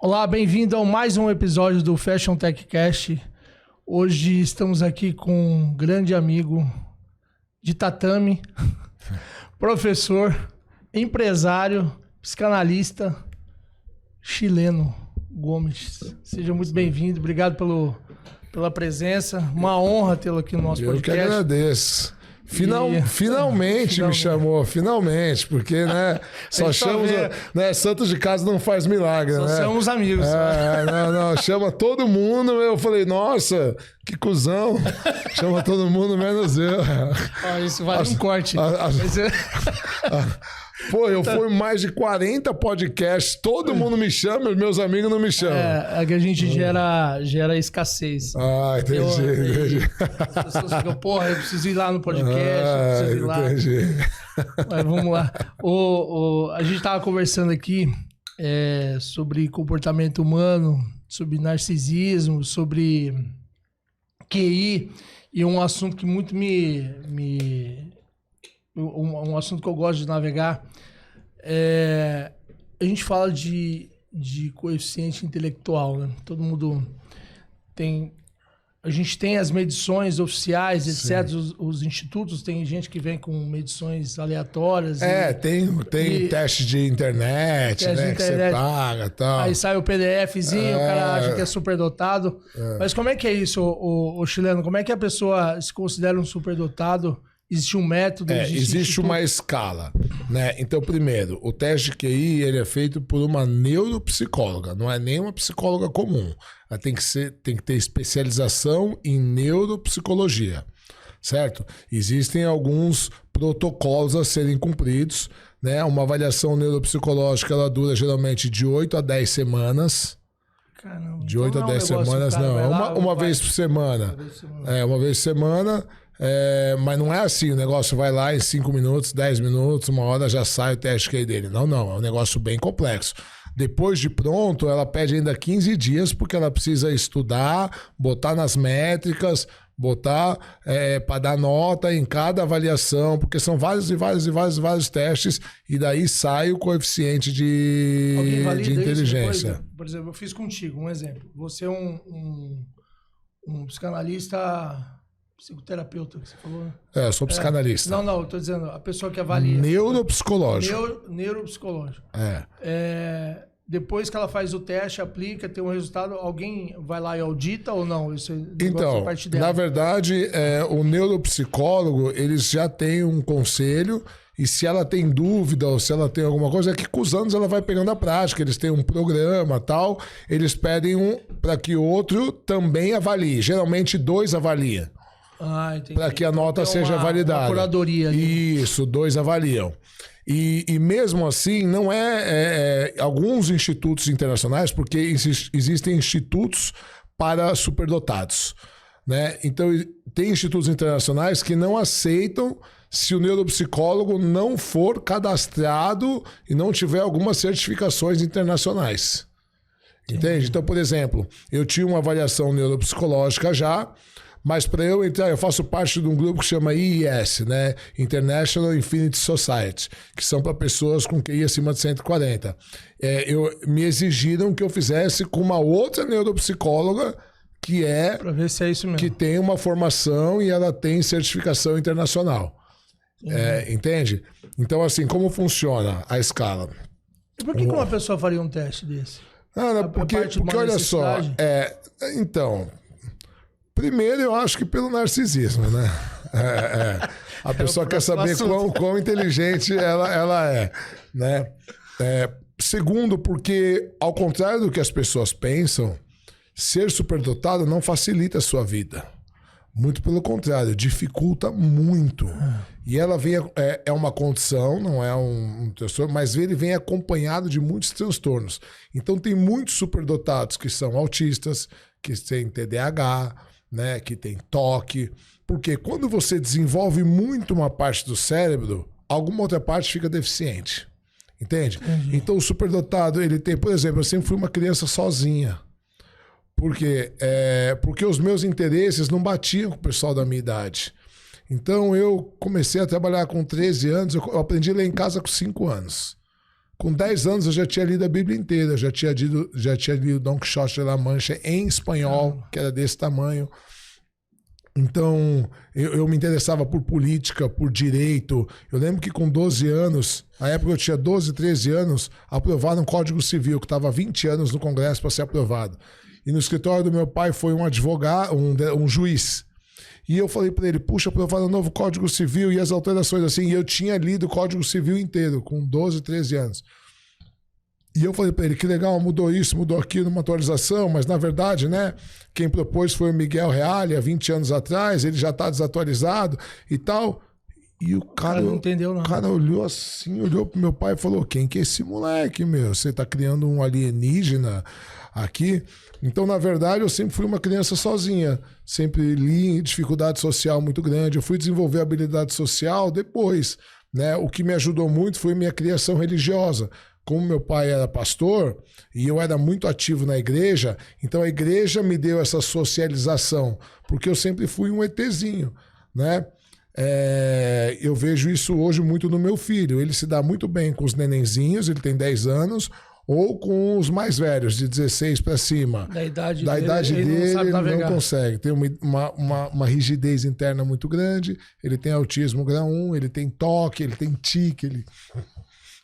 Olá, bem-vindo a mais um episódio do Fashion Tech Cast. Hoje estamos aqui com um grande amigo de tatame, professor, empresário, psicanalista, chileno, Gomes. Seja muito bem-vindo, obrigado pela presença, uma honra tê-lo aqui no nosso podcast. Eu que agradeço. Finalmente me chamou, finalmente, porque, né, só chamamos, né, santos de casa não faz milagre, só né? Somos amigos. Não, chama todo mundo, eu falei, nossa, que cuzão, chama todo mundo, menos eu. Isso vale um corte. Pô, eu fui mais de 40 podcasts, todo mundo me chama, os meus amigos não me chamam. É que a gente gera escassez. Entendi. As pessoas ficam, porra, eu preciso ir lá no podcast, eu preciso ir lá. Entendi. Mas vamos lá. A gente tava conversando aqui sobre comportamento humano, sobre narcisismo, sobre QI, e um assunto que muito um assunto que eu gosto de navegar. A gente fala de coeficiente intelectual, né? Todo mundo tem... A gente tem as medições oficiais, etc. Os institutos, tem gente que vem com medições aleatórias. Tem teste de internet, né? Que você paga e tal. Aí sai o PDFzinho, o cara acha que é superdotado. Mas como é que é isso, o chileno? Como é que a pessoa se considera um superdotado? Existe um método? Existe uma escala, né? Então, primeiro, o teste de QI ele é feito por uma neuropsicóloga, não é nem uma psicóloga comum. Ela tem que ter especialização em neuropsicologia, certo? Existem alguns protocolos a serem cumpridos, né? Uma avaliação neuropsicológica, ela dura geralmente de 8 a 10 semanas. Caramba, de 8 a 10 semanas, não. Uma vez por semana. Uma vez por semana. Mas não é assim, o negócio vai lá em 5 minutos, 10 minutos, uma hora já sai o teste QI dele. Não, é um negócio bem complexo. Depois de pronto, ela pede ainda 15 dias, porque ela precisa estudar, botar nas métricas, botar para dar nota em cada avaliação, porque são vários testes, e daí sai o coeficiente de inteligência. Por exemplo, eu fiz contigo um exemplo. Você é um psicanalista... Psicoterapeuta, que você falou, né? Eu sou psicanalista. Não, eu tô dizendo, a pessoa que avalia. Neuropsicológico. Neuropsicológico. Depois que ela faz o teste, aplica, tem um resultado, alguém vai lá e audita ou não? Isso então, parte dela. Na verdade, o neuropsicólogo, eles já têm um conselho, e se ela tem dúvida ou se ela tem alguma coisa, é que com os anos ela vai pegando a prática, eles têm um programa e tal, eles pedem para que outro também avalie. Geralmente 2 avaliam. Para que a nota seja validada. Uma curadoria ali. Isso, 2 avaliam. E mesmo assim, não alguns institutos internacionais, porque existem institutos para superdotados, né? Então, tem institutos internacionais que não aceitam se o neuropsicólogo não for cadastrado e não tiver algumas certificações internacionais. Entende? Então, por exemplo, eu tinha uma avaliação neuropsicológica já, mas para eu entrar, eu faço parte de um grupo que chama IIS, né? International Infinity Society, que são para pessoas com QI acima de 140. Me exigiram que eu fizesse com uma outra neuropsicóloga para ver se é isso mesmo. Que tem uma formação e ela tem certificação internacional. Entende? Então, assim, como funciona a escala? E por que uma pessoa faria um teste desse? Porque olha só, então... Primeiro, eu acho que pelo narcisismo, né? A pessoa quer saber quão inteligente ela é, né? Segundo, porque, ao contrário do que as pessoas pensam, ser superdotado não facilita a sua vida. Muito pelo contrário, dificulta muito. E ela vem, é uma condição, não é um transtorno, mas ele vem acompanhado de muitos transtornos. Então, tem muitos superdotados que são autistas, que têm TDAH, né, que tem toque, porque quando você desenvolve muito uma parte do cérebro, alguma outra parte fica deficiente, entende? Então o superdotado, ele tem, por exemplo, eu sempre fui uma criança sozinha, porque os meus interesses não batiam com o pessoal da minha idade. Então eu comecei a trabalhar com 13 anos, eu aprendi a ler em casa com 5 anos. Com 10 anos eu já tinha lido a Bíblia inteira, já tinha lido Don Quixote de La Mancha em espanhol, que era desse tamanho. Então, eu me interessava por política, por direito. Eu lembro que com 12 anos, na época eu tinha 12, 13 anos, aprovaram um Código Civil, que estava há 20 anos no Congresso para ser aprovado. E no escritório do meu pai foi um advogado, um juiz. E eu falei para ele, puxa, aprovaram um novo Código Civil e as alterações assim. E eu tinha lido o Código Civil inteiro, com 12, 13 anos. E eu falei para ele, que legal, mudou isso, mudou aquilo, uma atualização, mas na verdade, né, quem propôs foi o Miguel Reale, há 20 anos atrás, ele já está desatualizado e tal. E o cara não entendeu nada. O cara olhou assim, olhou pro meu pai e falou, quem que é esse moleque, meu? Você tá criando um alienígena aqui? Então, na verdade, eu sempre fui uma criança sozinha. Sempre li dificuldade social muito grande. Eu fui desenvolver habilidade social depois, né? O que me ajudou muito foi minha criação religiosa. Como meu pai era pastor e eu era muito ativo na igreja, então a igreja me deu essa socialização, porque eu sempre fui um ETzinho, né? Eu vejo isso hoje muito no meu filho. Ele se dá muito bem com os nenenzinhos, ele tem 10 anos, ou com os mais velhos, de 16 para cima. Da idade dele, ele não consegue. Tem uma rigidez interna muito grande, ele tem autismo grau 1, ele tem toque, ele tem tique,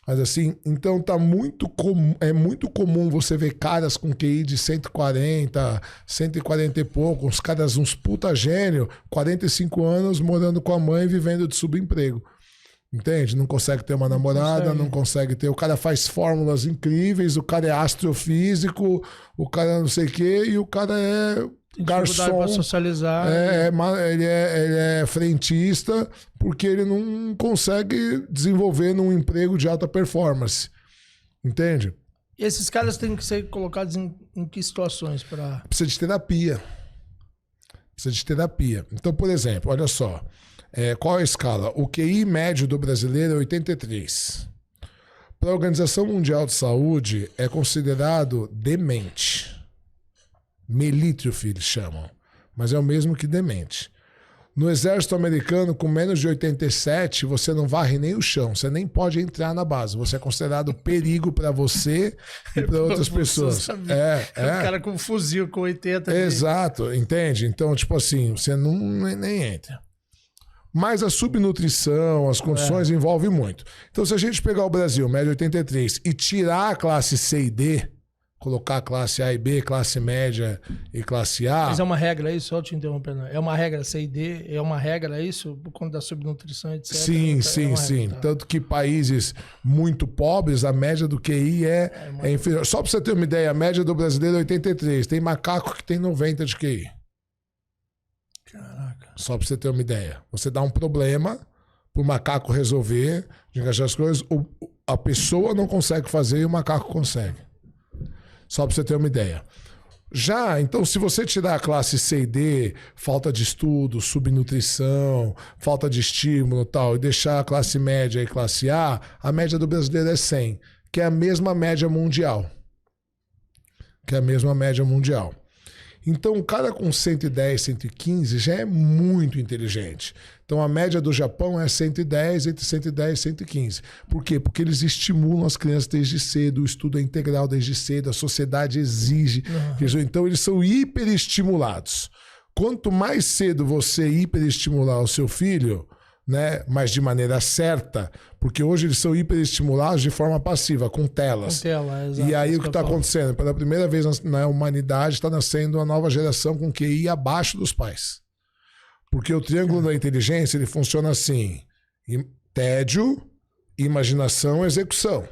Mas assim, então tá muito comum, é muito comum você ver caras com QI de 140, 140 e pouco, uns caras, uns puta gênio, 45 anos morando com a mãe, vivendo de subemprego. Entende? Não consegue ter uma namorada, não consegue ter. O cara faz fórmulas incríveis, o cara é astrofísico, o cara não sei o quê, e o cara é garçom. Para socializar. Ele é frentista porque ele não consegue desenvolver num emprego de alta performance. Entende? E esses caras têm que ser colocados em que situações? Precisa de terapia. Então, por exemplo, olha só. Qual é a escala? O QI médio do brasileiro é 83. Para a Organização Mundial de Saúde, é considerado demente. Melítrofo, eles chamam. Mas é o mesmo que demente. No exército americano, com menos de 87, você não varre nem o chão. Você nem pode entrar na base. Você é considerado perigo para você e para outras pessoas. O cara com fuzil com 80. Exato, entende? Então, tipo assim, você nem entra. Mas a subnutrição, as condições envolvem muito. Então, se a gente pegar o Brasil, média 83, e tirar a classe C e D, colocar a classe A e B, classe média e classe A... Mas é uma regra isso? Só te interrompendo. É uma regra C e D? É uma regra isso? Por conta da subnutrição, etc? Sim. Tá. Tanto que países muito pobres, a média do QI é inferior. Só para você ter uma ideia, a média do brasileiro é 83. Tem macaco que tem 90 de QI. Caraca. Só para você ter uma ideia. Você dá um problema para o macaco resolver, de encaixar as coisas, a pessoa não consegue fazer e o macaco consegue. Só para você ter uma ideia. Já, então, se você tirar a classe C e D, falta de estudo, subnutrição, falta de estímulo e tal, e deixar a classe média e classe A média do brasileiro é 100, que é a mesma média mundial. Então, o cara com 110, 115 já é muito inteligente. Então, a média do Japão é 110, entre 110 e 115. Por quê? Porque eles estimulam as crianças desde cedo, o estudo é integral desde cedo, a sociedade exige. Então, eles são hiperestimulados. Quanto mais cedo você hiperestimular o seu filho, né, mas de maneira certa, porque hoje eles são hiperestimulados de forma passiva, com telas. Exato, e aí o que está acontecendo? Pela primeira vez na humanidade está nascendo uma nova geração com QI abaixo dos pais. Porque o triângulo da inteligência ele funciona assim: tédio, imaginação, execução.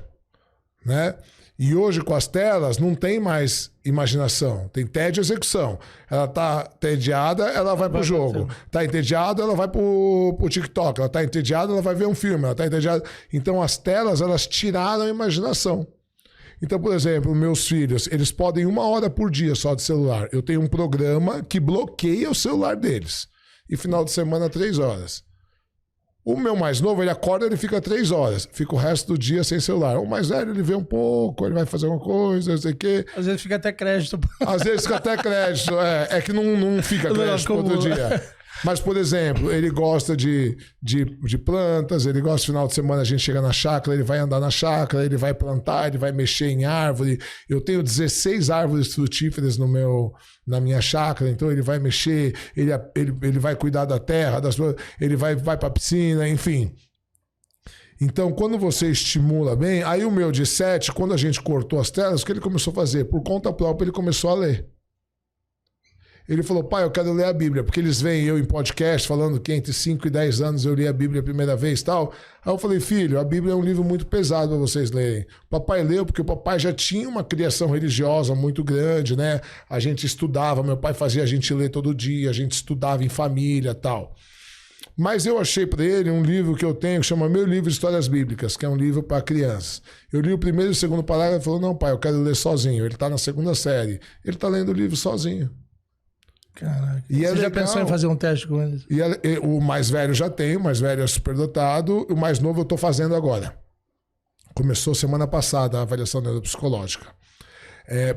Né? E hoje, com as telas, não tem mais imaginação. Tem tédio e execução. Ela tá entediada, ela vai pro jogo. Tá entediada, ela vai pro TikTok. Ela tá entediada, ela vai ver um filme. Ela tá entediada. Então, as telas, elas tiraram a imaginação. Então, por exemplo, meus filhos, eles podem 1 hora por dia só de celular. Eu tenho um programa que bloqueia o celular deles. E final de semana, 3 horas. O meu mais novo, ele acorda, ele fica 3 horas. Fica o resto do dia sem celular. O mais velho, ele vê um pouco, ele vai fazer alguma coisa, não sei o quê. Às vezes fica até crédito. Às vezes fica até crédito. É que não fica crédito no outro dia. Mas, por exemplo, ele gosta de plantas, ele gosta, no final de semana a gente chega na chácara, ele vai andar na chácara, ele vai plantar, ele vai mexer em árvore. Eu tenho 16 árvores frutíferas na minha chácara, então ele vai mexer, ele vai cuidar da terra, ele vai para a piscina, enfim. Então, quando você estimula bem, aí o meu de 7, quando a gente cortou as telas, o que ele começou a fazer? Por conta própria, ele começou a ler. Ele falou, pai, eu quero ler a Bíblia, porque eles veem eu em podcast falando que entre 5 e 10 anos eu li a Bíblia a primeira vez e tal. Aí eu falei, filho, a Bíblia é um livro muito pesado para vocês lerem. O papai leu porque o papai já tinha uma criação religiosa muito grande, né? A gente estudava, meu pai fazia a gente ler todo dia, a gente estudava em família e tal. Mas eu achei para ele um livro que eu tenho que chama Meu Livro de Histórias Bíblicas, que é um livro para crianças. Eu li o primeiro e o segundo parágrafo e falou, não, pai, eu quero ler sozinho. Ele está na segunda série. Ele está lendo o livro sozinho. Caraca. E você já pensou em fazer um teste com eles? O mais velho já tem, o mais velho é superdotado, o mais novo eu estou fazendo agora. Começou semana passada a avaliação neuropsicológica.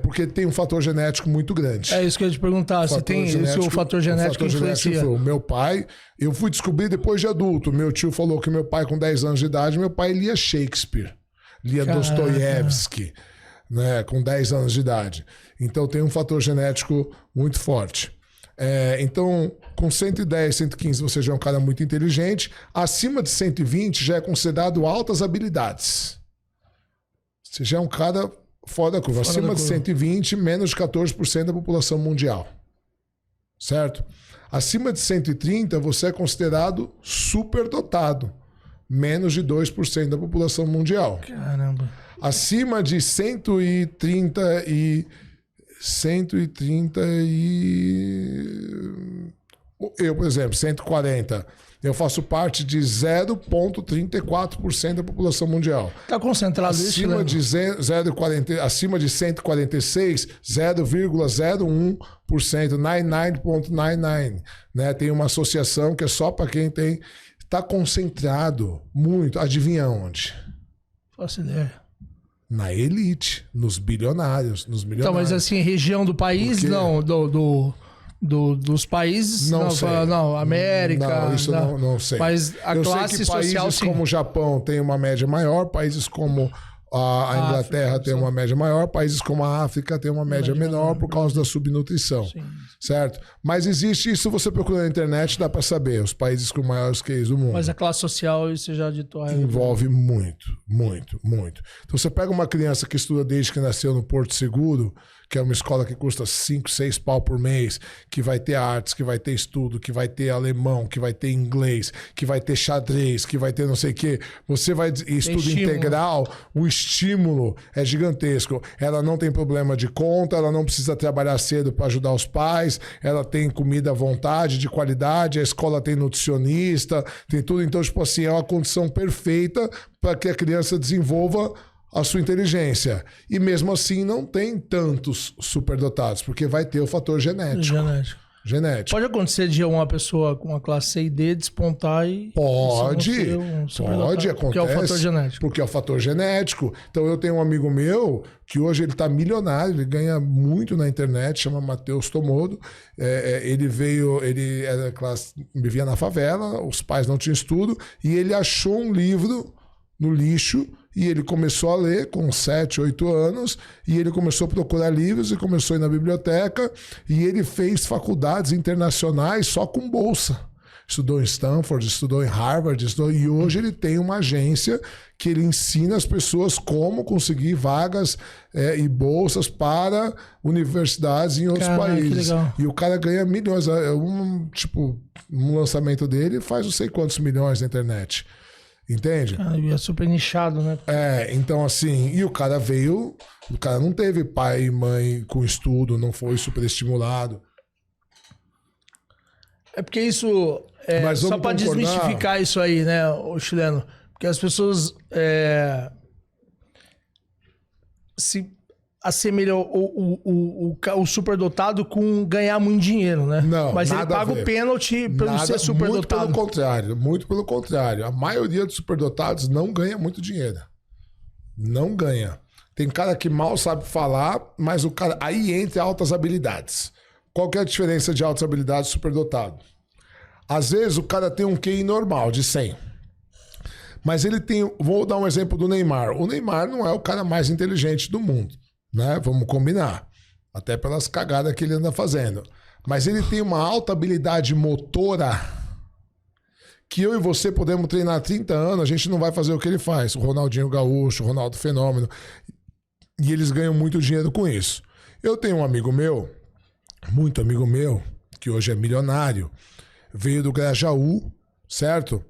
Porque tem um fator genético muito grande. É isso que eu ia te perguntar, se tem o fator genético influencia. O meu pai, eu fui descobrir depois de adulto, meu tio falou que meu pai com 10 anos de idade, meu pai lia Shakespeare, lia Dostoiévski, né, com 10 anos de idade. Então tem um fator genético muito forte. Então, com 110, 115 você já é um cara muito inteligente. Acima de 120 já é considerado altas habilidades. Você já é um cara fora da curva. Acima de 120, menos de 14% da população mundial. Certo? Acima de 130, você é considerado superdotado. Menos de 2% da população mundial. Caramba. Acima de 130 eu, por exemplo, 140, eu faço parte de 0,34% da população mundial. Está concentrado acima isso, acima de 146, 0,01%, 99,99%. Né? Tem uma associação que é só para quem tem. Está concentrado muito. Adivinha onde? Faço ideia. Na elite, nos bilionários, nos milionários. Então, mas assim, região do país, não, dos países, não sei. Não, América. Não, isso não sei. Mas a classe social, sim. Países como o Japão tem uma média maior, países como a Inglaterra tem uma média maior, países como a África tem uma média menor por causa da subnutrição. Sim. Certo? Mas existe isso, você procura na internet, dá para saber, os países com maiores QIs do mundo. Mas a classe social, isso já ditou. Envolve muito, muito, muito. Então você pega uma criança que estuda desde que nasceu no Porto Seguro, que é uma escola que custa 5, 6 pau por mês, que vai ter artes, que vai ter estudo, que vai ter alemão, que vai ter inglês, que vai ter xadrez, que vai ter não sei o quê. Você vai estudo integral, o estímulo é gigantesco. Ela não tem problema de conta, ela não precisa trabalhar cedo para ajudar os pais, ela tem comida à vontade, de qualidade, a escola tem nutricionista, tem tudo. Então, tipo assim, é uma condição perfeita para que a criança desenvolva a sua inteligência. E mesmo assim não tem tantos superdotados, porque vai ter o fator genético. Pode acontecer de uma pessoa com uma classe C e D despontar e... Pode acontece. Porque é o fator genético. Porque é o fator genético. Então eu tenho um amigo meu que hoje ele está milionário, ele ganha muito na internet, chama Matheus Tomodo. Ele era vivia na favela, os pais não tinham estudo, e ele achou um livro no lixo. E ele começou a ler com 7, 8 anos, e ele começou a procurar livros e começou a ir na biblioteca, e ele fez faculdades internacionais só com bolsa. Estudou em Stanford, estudou em Harvard, e hoje ele tem uma agência que ele ensina as pessoas como conseguir vagas e bolsas para universidades em outros países. E o cara ganha milhões. Um lançamento dele faz não sei quantos milhões na internet. Entende? É super nichado, né? Então assim, e o cara não teve pai e mãe com estudo, não foi super estimulado. É porque isso, só para desmistificar isso aí, né, o chileno, porque as pessoas se assemelham o superdotado com ganhar muito dinheiro, né? Não, mas ele paga o pênalti pelo ser superdotado. Muito pelo contrário. A maioria dos superdotados não ganha muito dinheiro. Não ganha. Tem cara que mal sabe falar, mas o cara... Aí entra altas habilidades. Qual que é a diferença de altas habilidades e superdotado? Às vezes o cara tem um QI normal, de 100. Mas ele tem... Vou dar um exemplo do Neymar. O Neymar não é o cara mais inteligente do mundo, né? Vamos combinar. Até pelas cagadas que ele anda fazendo. Mas ele tem uma alta habilidade motora que eu e você podemos treinar há 30 anos, a gente não vai fazer o que ele faz. O Ronaldinho Gaúcho, o Ronaldo Fenômeno. E eles ganham muito dinheiro com isso. Eu tenho um amigo meu, muito amigo meu, que hoje é milionário, veio do Grajaú, certo?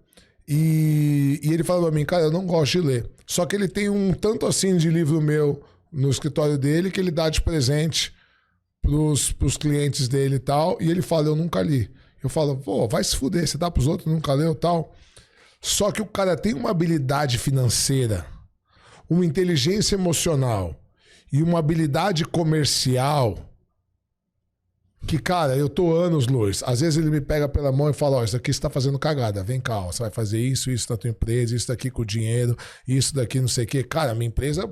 E ele falou pra mim, cara, eu não gosto de ler. Só que ele tem um tanto assim de livro meu no escritório dele que ele dá de presente pros clientes dele e tal. E ele fala, eu nunca li. Eu falo, pô, vai se fuder, você dá pros outros, nunca leu e tal. Só que o cara tem uma habilidade financeira, uma inteligência emocional e uma habilidade comercial que, cara, eu tô anos-luz. Às vezes ele me pega pela mão e fala, ó, isso aqui você tá fazendo cagada, vem cá, ó, você vai fazer isso na tua empresa, isso daqui com o dinheiro, isso daqui não sei o quê. Cara, minha empresa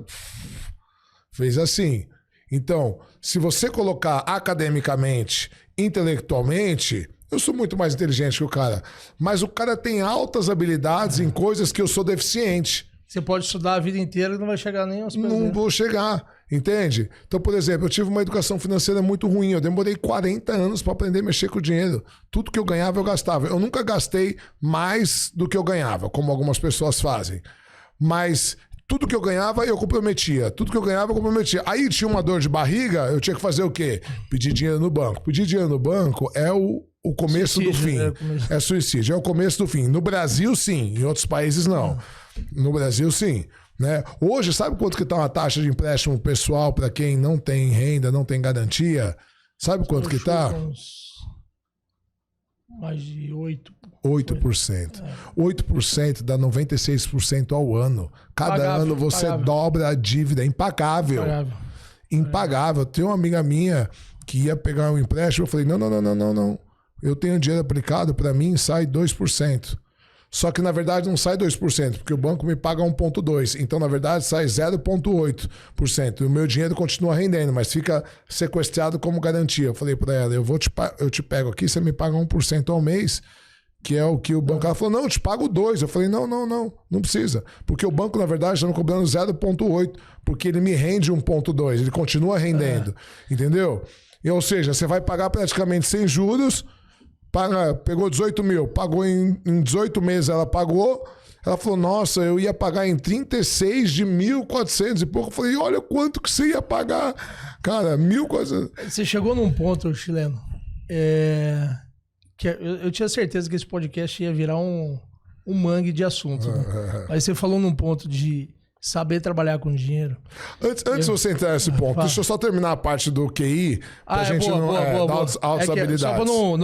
fez assim. Então, se você colocar academicamente, intelectualmente, eu sou muito mais inteligente que o cara. Mas o cara tem altas habilidades em coisas que eu sou deficiente. Você pode estudar a vida inteira e não vai chegar nem aos pés. Não vou chegar, entende? Então, por exemplo, eu tive uma educação financeira muito ruim. Eu demorei 40 anos para aprender a mexer com o dinheiro. Tudo que eu ganhava, eu gastava. Eu nunca gastei mais do que eu ganhava, como algumas pessoas fazem. Mas tudo que eu ganhava, eu comprometia. Tudo que eu ganhava, eu comprometia. Aí tinha uma dor de barriga, eu tinha que fazer o quê? Pedir dinheiro no banco. Pedir dinheiro no banco é o começo suicídio, do fim. É suicídio, é o começo do fim. No Brasil, sim. Em outros países, não. No Brasil, sim. Né? Hoje, sabe quanto que está uma taxa de empréstimo pessoal para quem não tem renda, não tem garantia? Sabe quanto que está? Mais de 8%. 8% dá 96% ao ano. Cada ano você dobra a dívida. É impagável. Impagável. Tem uma amiga minha que ia pegar um empréstimo. Eu falei, não. Eu tenho dinheiro aplicado, para mim sai 2%. Só que, na verdade, não sai 2%, porque o banco me paga 1,2%. Então, na verdade, sai 0,8%. E o meu dinheiro continua rendendo, mas fica sequestrado como garantia. Eu falei para ela, eu te pego aqui, você me paga 1% ao mês, que é o que o banco... Ela falou, não, eu te pago 2%. Eu falei, não precisa. Porque o banco, na verdade, está me cobrando 0,8%, porque ele me rende 1,2%. Ele continua rendendo. Entendeu? Ou seja, você vai pagar praticamente sem juros... Pegou 18 mil, pagou em 18 meses, ela pagou. Ela falou, nossa, eu ia pagar em 36 de 1.400 e pouco. Eu falei, olha quanto que você ia pagar. Cara, 1.400. Você chegou num ponto, chileno, que eu tinha certeza que esse podcast ia virar um mangue de assunto. Né? Mas você falou num ponto de saber trabalhar com dinheiro. Antes de você entrar nesse ponto, deixa eu só terminar a parte do QI, pra gente dar altas habilidades. Só pra não...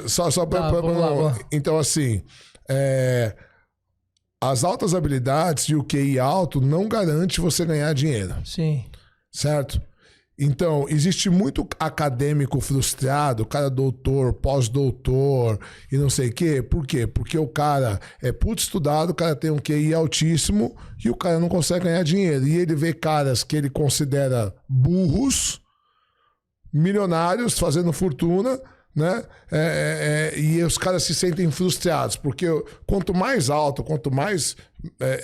Só pra não... Então, assim, as altas habilidades e o QI alto não garante você ganhar dinheiro. Sim. Certo? Então, existe muito acadêmico frustrado, cara doutor, pós-doutor e não sei o quê. Por quê? Porque o cara é puto estudado, o cara tem um QI altíssimo e o cara não consegue ganhar dinheiro. E ele vê caras que ele considera burros, milionários, fazendo fortuna, né? E os caras se sentem frustrados, porque quanto mais alto, quanto mais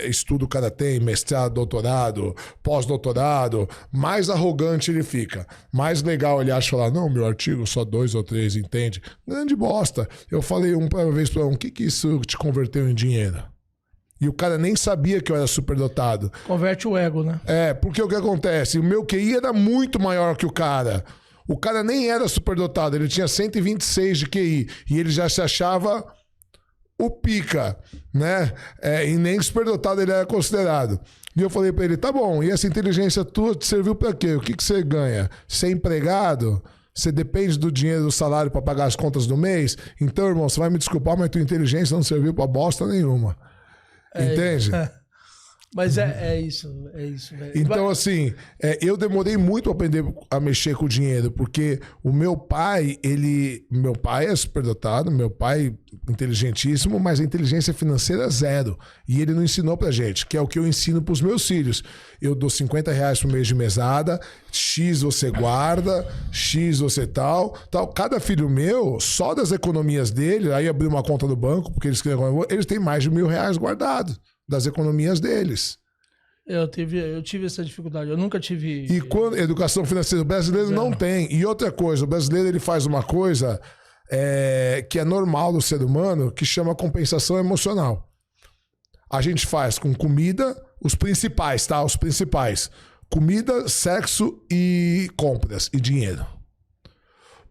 estudo o cara tem, mestrado, doutorado, pós-doutorado, mais arrogante ele fica, mais legal ele acha falar, não, meu artigo só 2 ou 3, entende? Grande bosta. Eu falei uma vez para o que isso te converteu em dinheiro? E o cara nem sabia que eu era superdotado. Converte o ego, né? Porque o que acontece? O meu QI era muito maior que o cara. O cara nem era superdotado, ele tinha 126 de QI e ele já se achava o pica, né? E nem superdotado ele era considerado. E eu falei pra ele, tá bom, e essa inteligência tua te serviu pra quê? O que você ganha? Ser empregado? Você depende do dinheiro do salário pra pagar as contas do mês? Então, irmão, você vai me desculpar, mas tua inteligência não serviu pra bosta nenhuma. Entende? Mas é isso, velho. Então, assim, eu demorei muito pra aprender a mexer com o dinheiro, porque o meu pai, meu pai é superdotado, meu pai inteligentíssimo, mas a inteligência financeira é zero. E ele não ensinou pra gente, que é o que eu ensino pros meus filhos. Eu dou R$50 por mês de mesada, X você guarda, X você tal. Cada filho meu, só das economias dele, aí abriu uma conta do banco, porque eles têm mais de R$1.000 guardados das economias deles. Eu tive essa dificuldade, eu nunca tive... E quando educação financeira, o brasileiro não tem. E outra coisa, o brasileiro ele faz uma coisa que é normal do ser humano, que chama compensação emocional. A gente faz com comida, os principais, tá? Os principais. Comida, sexo e compras e dinheiro.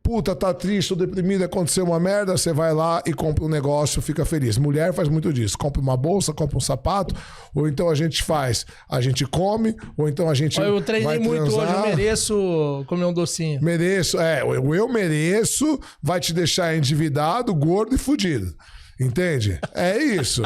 Puta, tá triste, tô deprimido, aconteceu uma merda, você vai lá e compra um negócio, fica feliz. Mulher faz muito disso, compra uma bolsa, compra um sapato, ou então a gente come, ou então a gente eu treinei muito hoje, eu mereço comer um docinho. Mereço, eu mereço, vai te deixar endividado, gordo e fudido. Entende? É isso.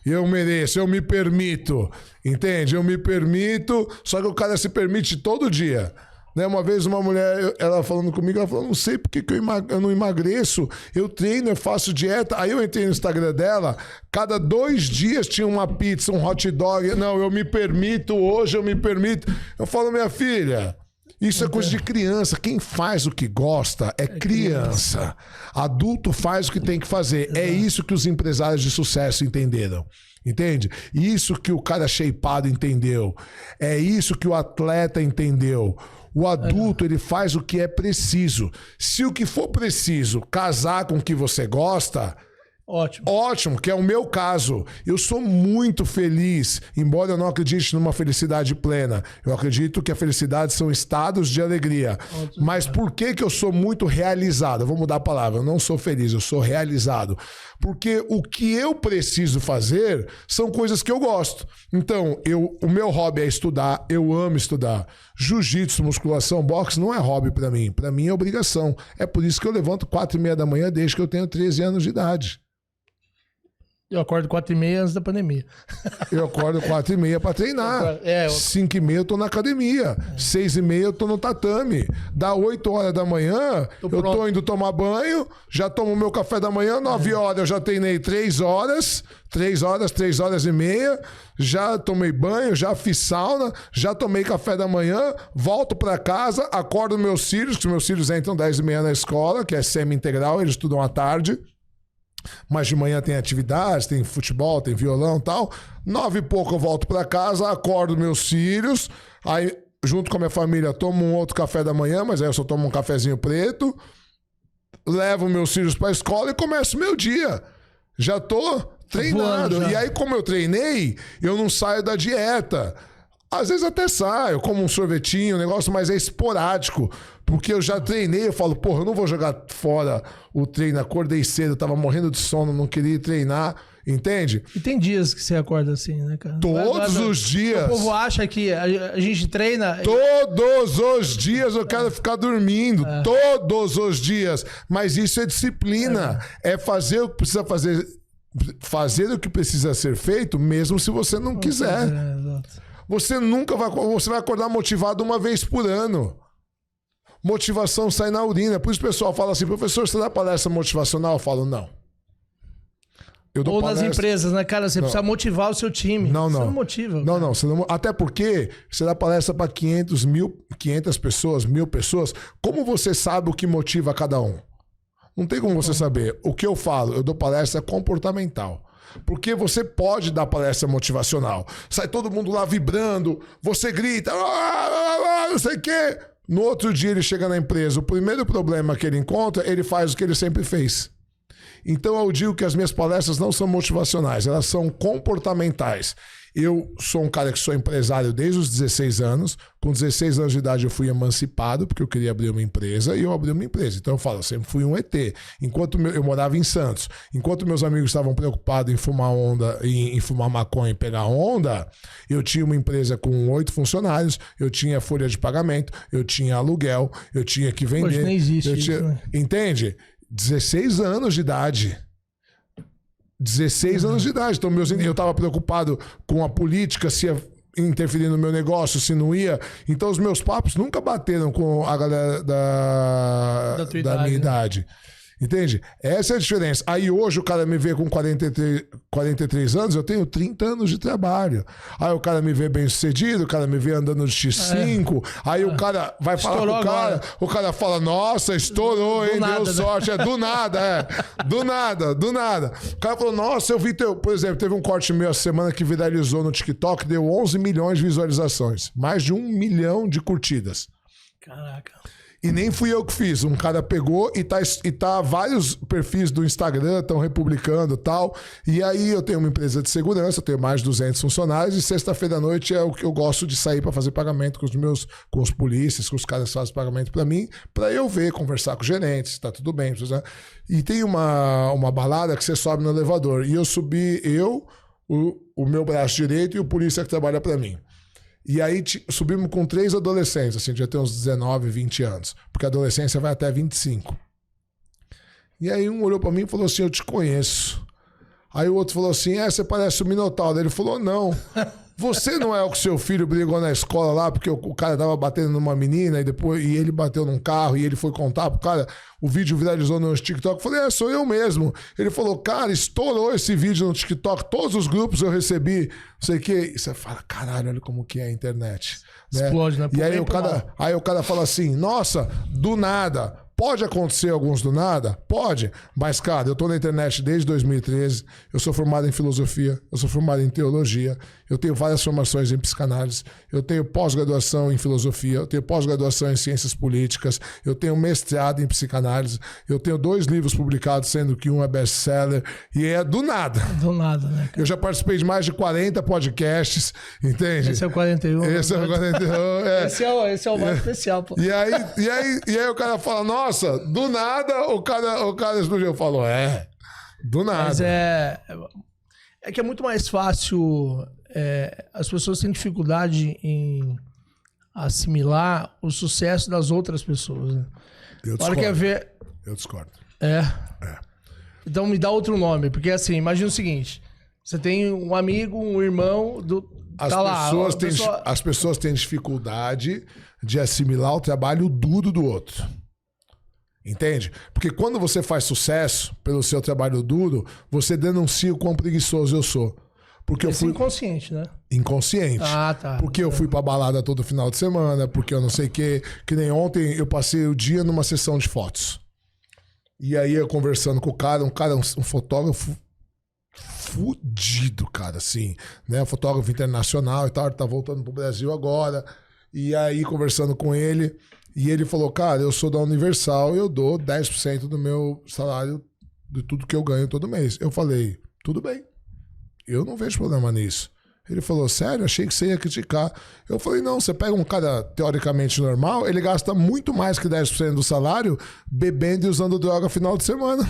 Eu mereço, eu me permito. Entende? Eu me permito, só que o cara se permite todo dia. Uma vez uma mulher, ela falando comigo, ela falou, não sei por que eu não emagreço, eu treino, eu faço dieta. Aí eu entrei no Instagram dela, cada 2 dias tinha uma pizza, um hot dog. Não, eu me permito, hoje eu me permito. Eu falo, minha filha, isso é coisa de criança. Quem faz o que gosta é criança. Adulto faz o que tem que fazer. É isso que os empresários de sucesso entenderam. Entende? Isso que o cara shapeado entendeu. É isso que o atleta entendeu. O adulto, ele faz o que é preciso. Se o que for preciso casar com o que você gosta, ótimo, que é o meu caso. Eu sou muito feliz, embora eu não acredite numa felicidade plena. Eu acredito que a felicidade são estados de alegria. Mas por que eu sou muito realizado? Eu vou mudar a palavra. Eu não sou feliz, eu sou realizado. Porque o que eu preciso fazer são coisas que eu gosto. Então, o meu hobby é estudar, eu amo estudar. Jiu-jitsu, musculação, boxe não é hobby pra mim. Pra mim é obrigação. É por isso que eu levanto 4h30 da manhã desde que eu tenho 13 anos de idade. Eu acordo 4h30 antes da pandemia. Eu acordo 4h30 pra treinar. 5h30 eu tô na academia. 6h30 eu tô no tatame. Dá 8 horas da manhã, eu tô indo tomar banho, já tomo meu café da manhã, 9 horas eu já treinei 3 horas e meia, já tomei banho, já fiz sauna, já tomei café da manhã, volto pra casa, acordo meus filhos, que meus filhos entram 10h30 na escola, que é semi-integral, eles estudam à tarde. Mas de manhã tem atividades, tem futebol, tem violão e tal. 9 e pouco eu volto pra casa, acordo meus filhos, aí junto com a minha família tomo um outro café da manhã, mas aí eu só tomo um cafezinho preto, levo meus filhos pra escola e começo meu dia. Já tô treinado. E aí, como eu treinei, eu não saio da dieta. Às vezes até saio, como um sorvetinho, um negócio, mas é esporádico. Porque eu já treinei, eu falo, porra, eu não vou jogar fora o treino, acordei cedo, tava morrendo de sono, não queria treinar, entende? E tem dias que você acorda assim, né, cara? Todos os dias. O povo acha que a gente treina... Todos os dias eu quero ficar dormindo, todos os dias. Mas isso é disciplina, é fazer o que precisa fazer o que precisa ser feito, mesmo se você não quiser. Você nunca vai... Você vai acordar motivado uma vez por ano. Motivação sai na urina. Por isso o pessoal fala assim, professor, você dá palestra motivacional? Eu falo, não. Ou nas empresas, né, cara? Você precisa motivar o seu time. Não. Você não motiva. Não. Você não... Até porque você dá palestra para 500 pessoas, 1.000 pessoas. Como você sabe o que motiva cada um? Não tem como você saber. O que eu falo? Eu dou palestra comportamental. Porque você pode dar palestra motivacional. Sai todo mundo lá vibrando, você grita, não sei o quê. No outro dia ele chega na empresa, o primeiro problema que ele encontra, ele faz o que ele sempre fez. Então eu digo que as minhas palestras não são motivacionais, elas são comportamentais. Eu sou um cara que sou empresário desde os 16 anos. Com 16 anos de idade eu fui emancipado, porque eu queria abrir uma empresa, e eu abri uma empresa. Então eu falo, eu sempre fui um ET. Enquanto eu morava em Santos, enquanto meus amigos estavam preocupados em fumar onda, em fumar maconha e pegar onda, eu tinha uma empresa com 8 funcionários, eu tinha folha de pagamento, eu tinha aluguel, eu tinha que vender. Hoje nem existe isso, né? Entende? 16 anos de idade. 16 anos de idade. Então, eu estava preocupado com a política, se ia interferir no meu negócio, se não ia. Então, os meus papos nunca bateram com a galera da minha idade. Entende? Essa é a diferença. Aí hoje o cara me vê com 43 anos, eu tenho 30 anos de trabalho. Aí o cara me vê bem sucedido, o cara me vê andando de X5, aí o cara vai falar com o cara, o cara fala, nossa, estourou, hein, deu sorte. Né? Do nada. Do nada. O cara falou, nossa, eu vi por exemplo, teve um corte meu essa semana que viralizou no TikTok, deu 11 milhões de visualizações. Mais de 1 milhão de curtidas. Caraca. E nem fui eu que fiz. Um cara pegou e tá vários perfis do Instagram estão republicando e tal. E aí eu tenho uma empresa de segurança, eu tenho mais de 200 funcionários e sexta-feira à noite é o que eu gosto de sair para fazer pagamento com os polícias, com os caras que fazem pagamento para mim, para eu ver, conversar com os gerentes, tá tudo bem. E tem uma balada que você sobe no elevador. E eu subi, o meu braço direito e o polícia que trabalha para mim. E aí subimos com 3 adolescentes, assim, já tem uns 19, 20 anos. Porque a adolescência vai até 25. E aí um olhou pra mim e falou assim, eu te conheço. Aí o outro falou assim, você parece o Minotauro. Ele falou, não, você não é o que seu filho brigou na escola lá, porque o cara tava batendo numa menina e ele bateu num carro e ele foi contar pro cara, o vídeo viralizou no TikTok. Eu falei, sou eu mesmo. Ele falou, cara, estourou esse vídeo no TikTok, todos os grupos eu recebi, não sei o quê. E você fala, caralho, olha como que é a internet. Explode, né? E aí o cara fala assim, nossa, do nada. Pode acontecer alguns do nada? Pode. Mas, cara, eu tô na internet desde 2013. Eu sou formado em filosofia. Eu sou formado em teologia. Eu tenho várias formações em psicanálise. Eu tenho pós-graduação em filosofia. Eu tenho pós-graduação em ciências políticas. Eu tenho mestrado em psicanálise. Eu tenho 2 livros publicados, sendo que um é best-seller. E é do nada. Do nada, né, cara? Eu já participei de mais de 40 podcasts, entende? Esse é o 41. Esse é o 41, Esse é o mais especial, pô. E aí o cara fala, nossa, do nada o cara explodiu. Falou, do nada. Mas é que é muito mais fácil, as pessoas têm dificuldade em assimilar o sucesso das outras pessoas, né? Eu discordo. Então me dá outro nome, porque assim, imagina o seguinte, você tem um amigo, um irmão, as pessoas têm dificuldade de assimilar o trabalho duro do outro. Entende? Porque quando você faz sucesso pelo seu trabalho duro, você denuncia o quão preguiçoso eu sou. Porque eu fui inconsciente, né? Inconsciente. Tá. Porque eu fui pra balada todo final de semana, porque eu não sei o quê. Que nem ontem eu passei o dia numa sessão de fotos. E aí eu conversando com o cara, um fotógrafo fudido, cara, assim, né? Fotógrafo internacional e tal, ele tá voltando pro Brasil agora. E aí conversando com ele, e ele falou, cara, eu sou da Universal, eu dou 10% do meu salário de tudo que eu ganho todo mês. Eu falei, tudo bem, eu não vejo problema nisso. Ele falou, sério? Achei que você ia criticar. Eu falei, não, você pega um cara teoricamente normal, ele gasta muito mais que 10% do salário bebendo e usando droga final de semana.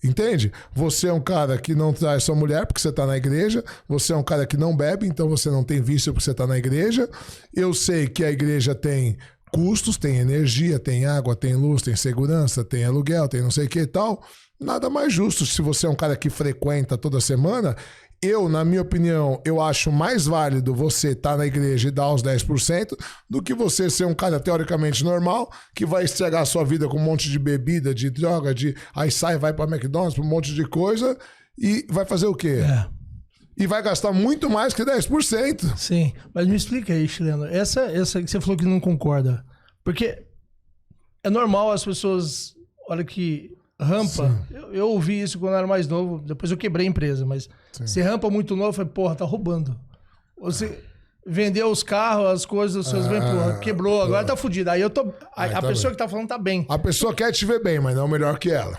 Entende? Você é um cara que não traz sua mulher porque você está na igreja. Você é um cara que não bebe, então você não tem vício porque você está na igreja. Eu sei que a igreja tem custos, tem energia, tem água, tem luz, tem segurança, tem aluguel, tem não sei o que e tal. Nada mais justo se você é um cara que frequenta toda semana. Na minha opinião, eu acho mais válido você estar na igreja e dar os 10% do que você ser um cara teoricamente normal que vai estragar a sua vida com um monte de bebida, de droga, aí vai para McDonald's, para um monte de coisa e vai fazer o quê? E vai gastar muito mais que 10%. Sim, mas me explica aí, Chileno, essa que você falou que não concorda, porque é normal as pessoas, olha que... Rampa, eu ouvi isso quando eu era mais novo, depois eu quebrei a empresa, mas você rampa muito novo, eu falei, porra, tá roubando. Você vendeu os carros, as coisas, os seus bens, porra, quebrou, agora tá fudido. Aí a pessoa que tá falando tá bem. A pessoa quer te ver bem, mas não melhor que ela.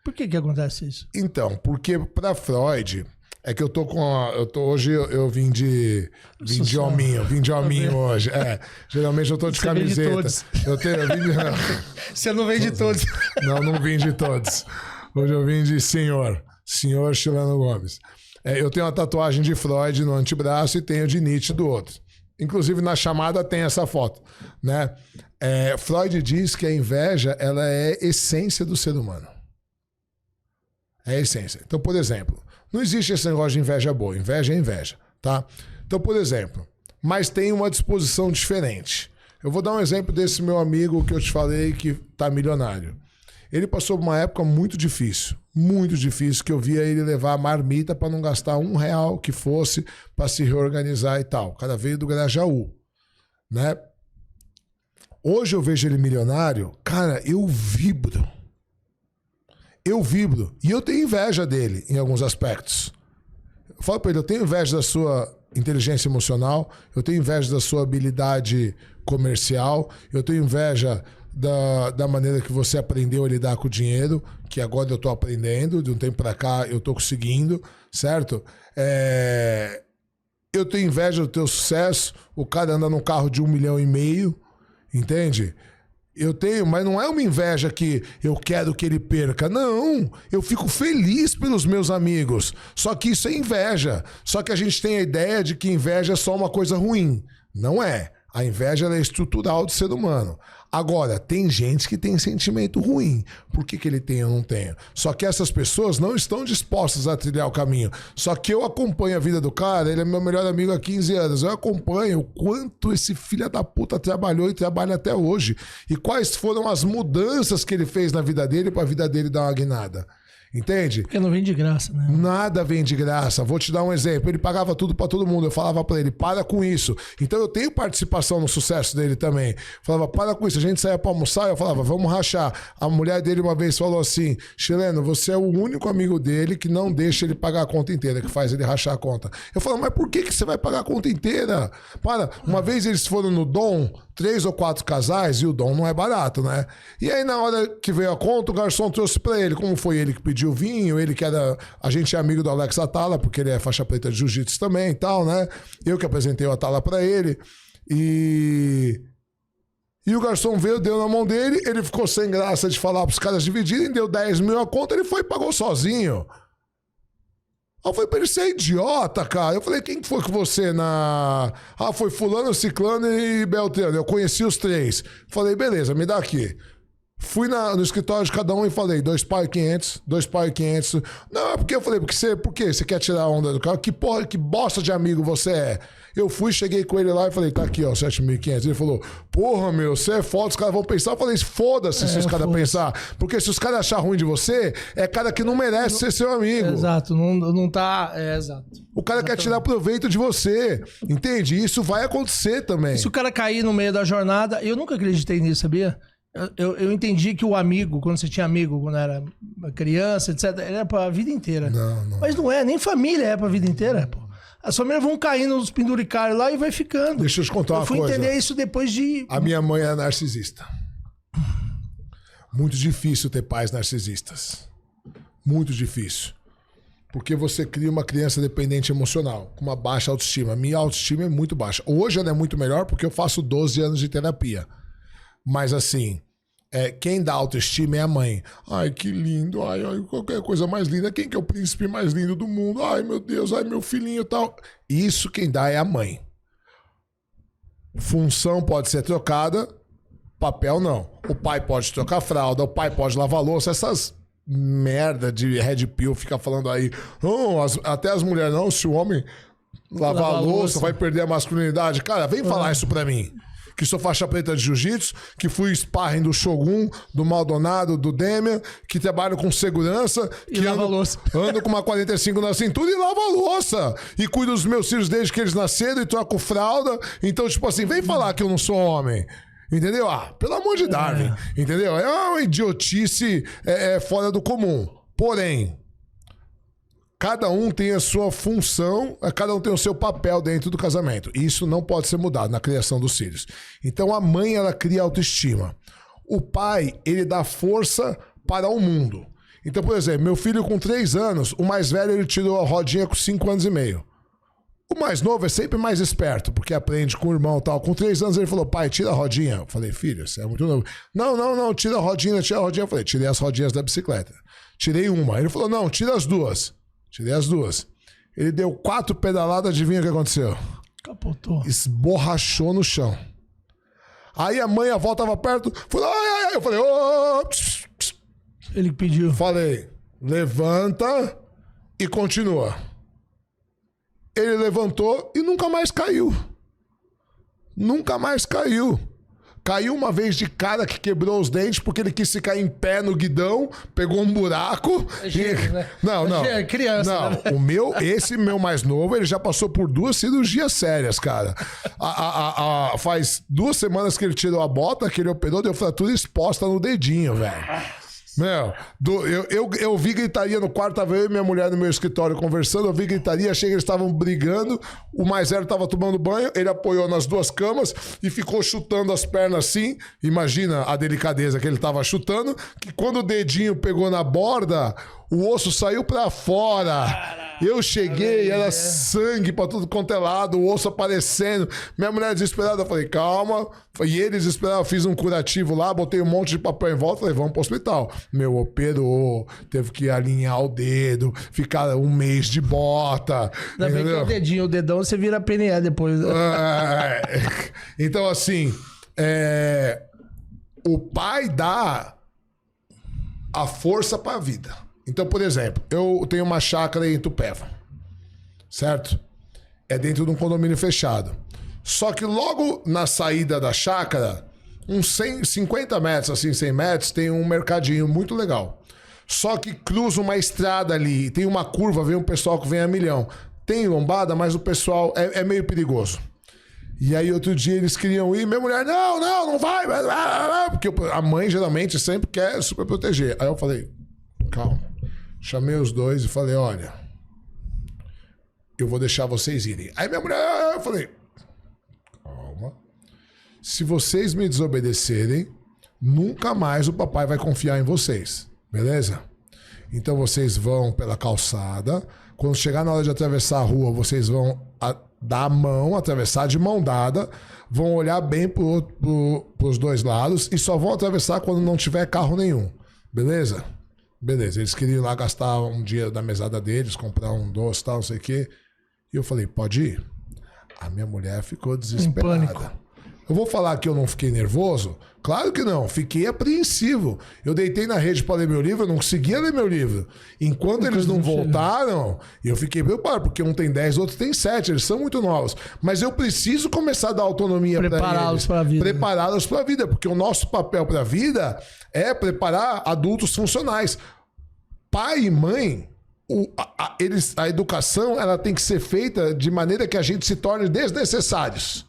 Por que acontece isso? Então, porque pra Freud, é que eu tô hoje eu vim de hominho hoje. Geralmente eu tô de você camiseta. Você não vem de todos. Não vim de todos. Hoje eu vim de senhor Chileno Gomes. Eu tenho uma tatuagem de Freud no antebraço e tenho de Nietzsche do outro. Inclusive na chamada tem essa foto, né? Freud diz que a inveja ela é essência do ser humano. É a essência. Então, por exemplo, não existe esse negócio de inveja boa. Inveja é inveja, tá? Então, por exemplo, mas tem uma disposição diferente. Eu vou dar um exemplo desse meu amigo que eu te falei que tá milionário. Ele passou por uma época muito difícil, que eu via ele levar a marmita para não gastar R$1 que fosse para se reorganizar e tal. O cara veio do Grajaú, né? Hoje eu vejo ele milionário, cara, eu vibro. E eu tenho inveja dele em alguns aspectos. Eu falo para ele, eu tenho inveja da sua inteligência emocional, eu tenho inveja da sua habilidade comercial, eu tenho inveja da maneira que você aprendeu a lidar com o dinheiro, que agora eu tô aprendendo, de um tempo para cá eu tô conseguindo, certo? Eu tenho inveja do teu sucesso, o cara anda num carro de 1,5 milhão, entende? Eu tenho, mas não é uma inveja que eu quero que ele perca. Não, eu fico feliz pelos meus amigos. Só que isso é inveja. Só que a gente tem a ideia de que inveja é só uma coisa ruim. Não é. A inveja ela é estrutural do ser humano. Agora, tem gente que tem sentimento ruim. Por que ele tem ou não tem? Só que essas pessoas não estão dispostas a trilhar o caminho. Só que eu acompanho a vida do cara, ele é meu melhor amigo há 15 anos. Eu acompanho o quanto esse filho da puta trabalhou e trabalha até hoje. E quais foram as mudanças que ele fez na vida dele para a vida dele dar uma guinada. Entende? Porque não vem de graça, né? Nada vem de graça. Vou te dar um exemplo. Ele pagava tudo pra todo mundo. Eu falava pra ele, para com isso. Então eu tenho participação no sucesso dele também. Falava, para com isso. A gente saía pra almoçar, eu falava, vamos rachar. A mulher dele uma vez falou assim, Chileno, você é o único amigo dele que não deixa ele pagar a conta inteira, que faz ele rachar a conta. Eu falo, mas por que você vai pagar a conta inteira? Para. Uma vez eles foram no Dom, 3 ou 4 casais, e o Dom não é barato, né? E aí na hora que veio a conta, o garçom trouxe pra ele. Como foi ele que pediu o vinho, ele que era... A gente é amigo do Alex Atala, porque ele é faixa preta de jiu-jitsu também e tal, né? Eu que apresentei o Atala pra ele. E o garçom veio, deu na mão dele, ele ficou sem graça de falar pros caras dividirem, deu 10 mil a conta, ele foi e pagou sozinho. Eu falei pra ele, você é idiota, cara. Eu falei, quem foi com você na... Ah, foi fulano, ciclano e Beltrano. Eu conheci os 3. Falei, beleza, me dá aqui. Fui no escritório de cada um e falei, 2 pau e 500, 2 pau e 500. Não, é porque eu falei, por quê? Você quer tirar a onda do cara? Que porra, que bosta de amigo você é? Eu fui, cheguei com ele lá e falei, tá aqui, ó, 7.500. Ele falou, porra, meu, você é foda, os caras vão pensar. Eu falei, foda-se se os caras pensar. Porque se os caras acharem ruim de você, é cara que não merece ser seu amigo. Exato, não tá... exato. O cara quer tirar proveito de você, entende? Isso vai acontecer também. E se o cara cair no meio da jornada, eu nunca acreditei nisso, sabia? Eu entendi que o amigo, quando você tinha amigo, quando era criança, etc., era pra vida inteira. Não. Mas não é, nem família é pra vida inteira, pô. As famílias vão caindo nos penduricários lá e vai ficando. Deixa eu te contar uma coisa. Eu fui entender isso depois de... A minha mãe era narcisista. Muito difícil ter pais narcisistas. Muito difícil. Porque você cria uma criança dependente emocional, com uma baixa autoestima. Minha autoestima é muito baixa. Hoje ela é muito melhor porque eu faço 12 anos de terapia. Mas assim, quem dá autoestima é a mãe. Ai, que lindo. Ai, qualquer coisa mais linda. Quem que é o príncipe mais lindo do mundo? Ai, meu Deus. Ai, meu filhinho e tal. Isso quem dá é a mãe. Função pode ser trocada, papel não. O pai pode trocar fralda, o pai pode lavar louça. Essas merda de Red Pill fica falando aí. Não, até as mulheres não. Se o homem lavar a louça vai perder a masculinidade. Cara, vem falar isso pra mim. Que sou faixa preta de jiu-jitsu, que fui sparring do Shogun, do Maldonado, do Demian, que trabalho com segurança, e que ando com uma 45 na cintura e lavo a louça. E cuido dos meus filhos desde que eles nasceram e troco fralda. Então, tipo assim, vem falar que eu não sou homem. Entendeu? Ah, pelo amor de Darwin. Entendeu? É uma idiotice fora do comum. Porém, cada um tem a sua função, cada um tem o seu papel dentro do casamento. E isso não pode ser mudado na criação dos filhos. Então a mãe, ela cria autoestima. O pai, ele dá força para o mundo. Então, por exemplo, meu filho com 3 anos, o mais velho ele tirou a rodinha com 5 anos e meio. O mais novo é sempre mais esperto, porque aprende com o irmão e tal. Com 3 anos ele falou, pai, tira a rodinha. Eu falei, filho, você é muito novo. Não, tira a rodinha. Eu falei, tirei as rodinhas da bicicleta. Tirei uma. Ele falou, não, tira as 2. Tirei as 2. Ele deu 4 pedaladas, adivinha o que aconteceu? Capotou. Esborrachou no chão. Aí a mãe, a avó tava perto, falou, ai. Eu falei, ô. Ele pediu. Falei, levanta e continua. Ele levantou e nunca mais caiu. Nunca mais caiu. Caiu uma vez de cara que quebrou os dentes porque ele quis ficar em pé no guidão, pegou um buraco. Né? Não. É criança. Não, né? Esse meu mais novo, ele já passou por 2 cirurgias sérias, cara. Faz 2 semanas que ele tirou a bota, que ele operou, deu fratura exposta no dedinho, velho. Meu, eu vi gritaria no quarto, tava eu e minha mulher no meu escritório conversando, eu vi gritaria, achei que eles estavam brigando, o mais velho tava tomando banho, ele apoiou nas 2 camas e ficou chutando as pernas assim, imagina a delicadeza que ele tava chutando, que quando o dedinho pegou na borda, o osso saiu pra fora. Eu cheguei, era sangue pra tudo quanto é lado, o osso aparecendo. Minha mulher desesperada, eu falei, calma. E ele desesperado, eu fiz um curativo lá, botei um monte de papel em volta, falei, vamos pro hospital. Meu, operou, teve que alinhar o dedo, ficar 1 mês de bota. Ainda bem que é o dedinho, o dedão você vira PNE depois. Então, assim, o pai dá a força pra vida. Então, por exemplo, eu tenho uma chácara em Itupeva, certo? É dentro de um condomínio fechado. Só que logo na saída da chácara, uns 50 metros, assim, 100 metros, tem um mercadinho muito legal. Só que cruza uma estrada ali, tem uma curva, vem um pessoal que vem a milhão. Tem lombada, mas o pessoal é meio perigoso. E aí outro dia eles queriam ir, minha mulher, não vai, porque a mãe geralmente sempre quer super proteger. Aí eu falei, calma. Chamei os 2 e falei, olha, eu vou deixar vocês irem. Aí minha mulher, eu falei, calma. Se vocês me desobedecerem, nunca mais o papai vai confiar em vocês, beleza? Então vocês vão pela calçada, quando chegar na hora de atravessar a rua, vocês vão dar a mão, atravessar de mão dada, vão olhar bem pros 2 lados e só vão atravessar quando não tiver carro nenhum, beleza? Beleza, eles queriam ir lá gastar um dia da mesada deles, comprar um doce e tal, não sei o quê. E eu falei, pode ir? A minha mulher ficou desesperada. Eu vou falar que eu não fiquei nervoso? Claro que não, fiquei apreensivo. Eu deitei na rede para ler meu livro, eu não conseguia ler meu livro. Enquanto eles não voltaram, eu fiquei preocupado, porque um tem 10, outro tem 7, eles são muito novos. Mas eu preciso começar a dar autonomia para eles. Prepará-los para a vida. Prepará-los para a vida, porque o nosso papel para a vida é preparar adultos funcionais. Pai e mãe, a educação ela tem que ser feita de maneira que a gente se torne desnecessários.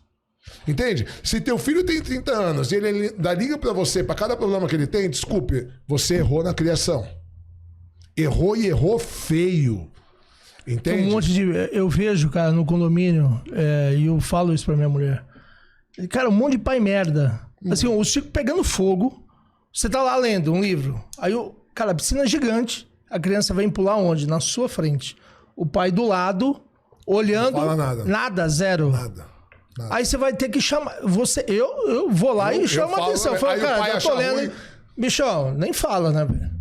Entende? Se teu filho tem 30 anos e ele dá liga pra você pra cada problema que ele tem, desculpe, você errou na criação. Errou e errou feio. Entende? Tem um monte de... Eu vejo, cara, no condomínio, e eu falo isso pra minha mulher. Cara, um monte de pai merda. Assim, o Chico pegando fogo, você tá lá lendo um livro, aí, cara, a piscina é gigante, a criança vem pular onde? Na sua frente. O pai do lado, olhando... Não fala nada. Nada, zero. Nada. Aí você vai ter que chamar. Eu vou lá e chamo a atenção. Falo, cara, eu tô lendo. Bichão, nem fala, né?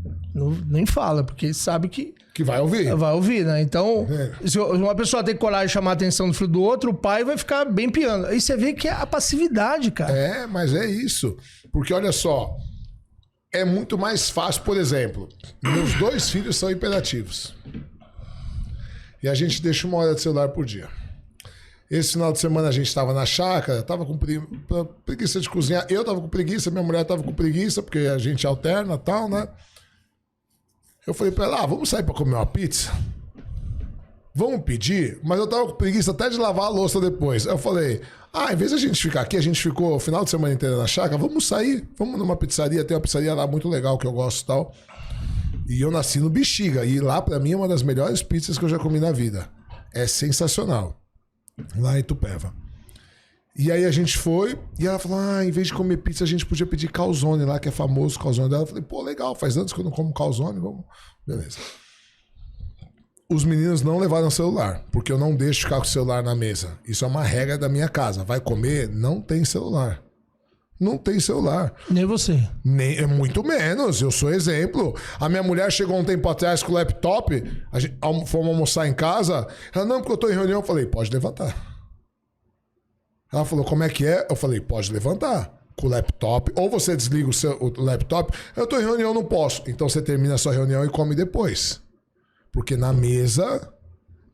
Nem fala, porque sabe que vai ouvir. Vai ouvir, né? Então, se uma pessoa tem coragem de chamar a atenção do filho do outro, o pai vai ficar bem piano. Aí você vê que é a passividade, cara. Mas é isso. Porque olha só, é muito mais fácil, por exemplo, meus 2 filhos são hiperativos. E a gente deixa 1 hora de celular por dia. Esse final de semana a gente estava na chácara, tava com preguiça de cozinhar. Eu tava com preguiça, minha mulher tava com preguiça, porque a gente alterna e tal, né? Eu falei pra ela, vamos sair pra comer uma pizza? Vamos pedir? Mas eu tava com preguiça até de lavar a louça depois. Eu falei, em vez de a gente ficar aqui, a gente ficou o final de semana inteira na chácara, vamos sair, vamos numa pizzaria, tem uma pizzaria lá muito legal que eu gosto e tal. E eu nasci no Bexiga, e lá pra mim é uma das melhores pizzas que eu já comi na vida. É sensacional. Lá em Itupeva. E aí a gente foi e ela falou, em vez de comer pizza a gente podia pedir calzone lá, que é famoso o calzone dela. Eu falei, pô, legal, faz anos que eu não como calzone, vamos. Beleza. Os meninos não levaram celular, porque eu não deixo ficar com o celular na mesa. Isso é uma regra da minha casa. Vai comer, não tem celular. Não tem celular. Nem você. Nem, muito menos, eu sou exemplo. A minha mulher chegou um tempo atrás com o laptop, fomos almoçar em casa. Ela, não, porque eu tô em reunião. Eu falei, pode levantar. Ela falou, como é que é? Eu falei, pode levantar. com o laptop, ou você desliga o laptop, eu tô em reunião, não posso. Então você termina a sua reunião e come depois. Porque na mesa,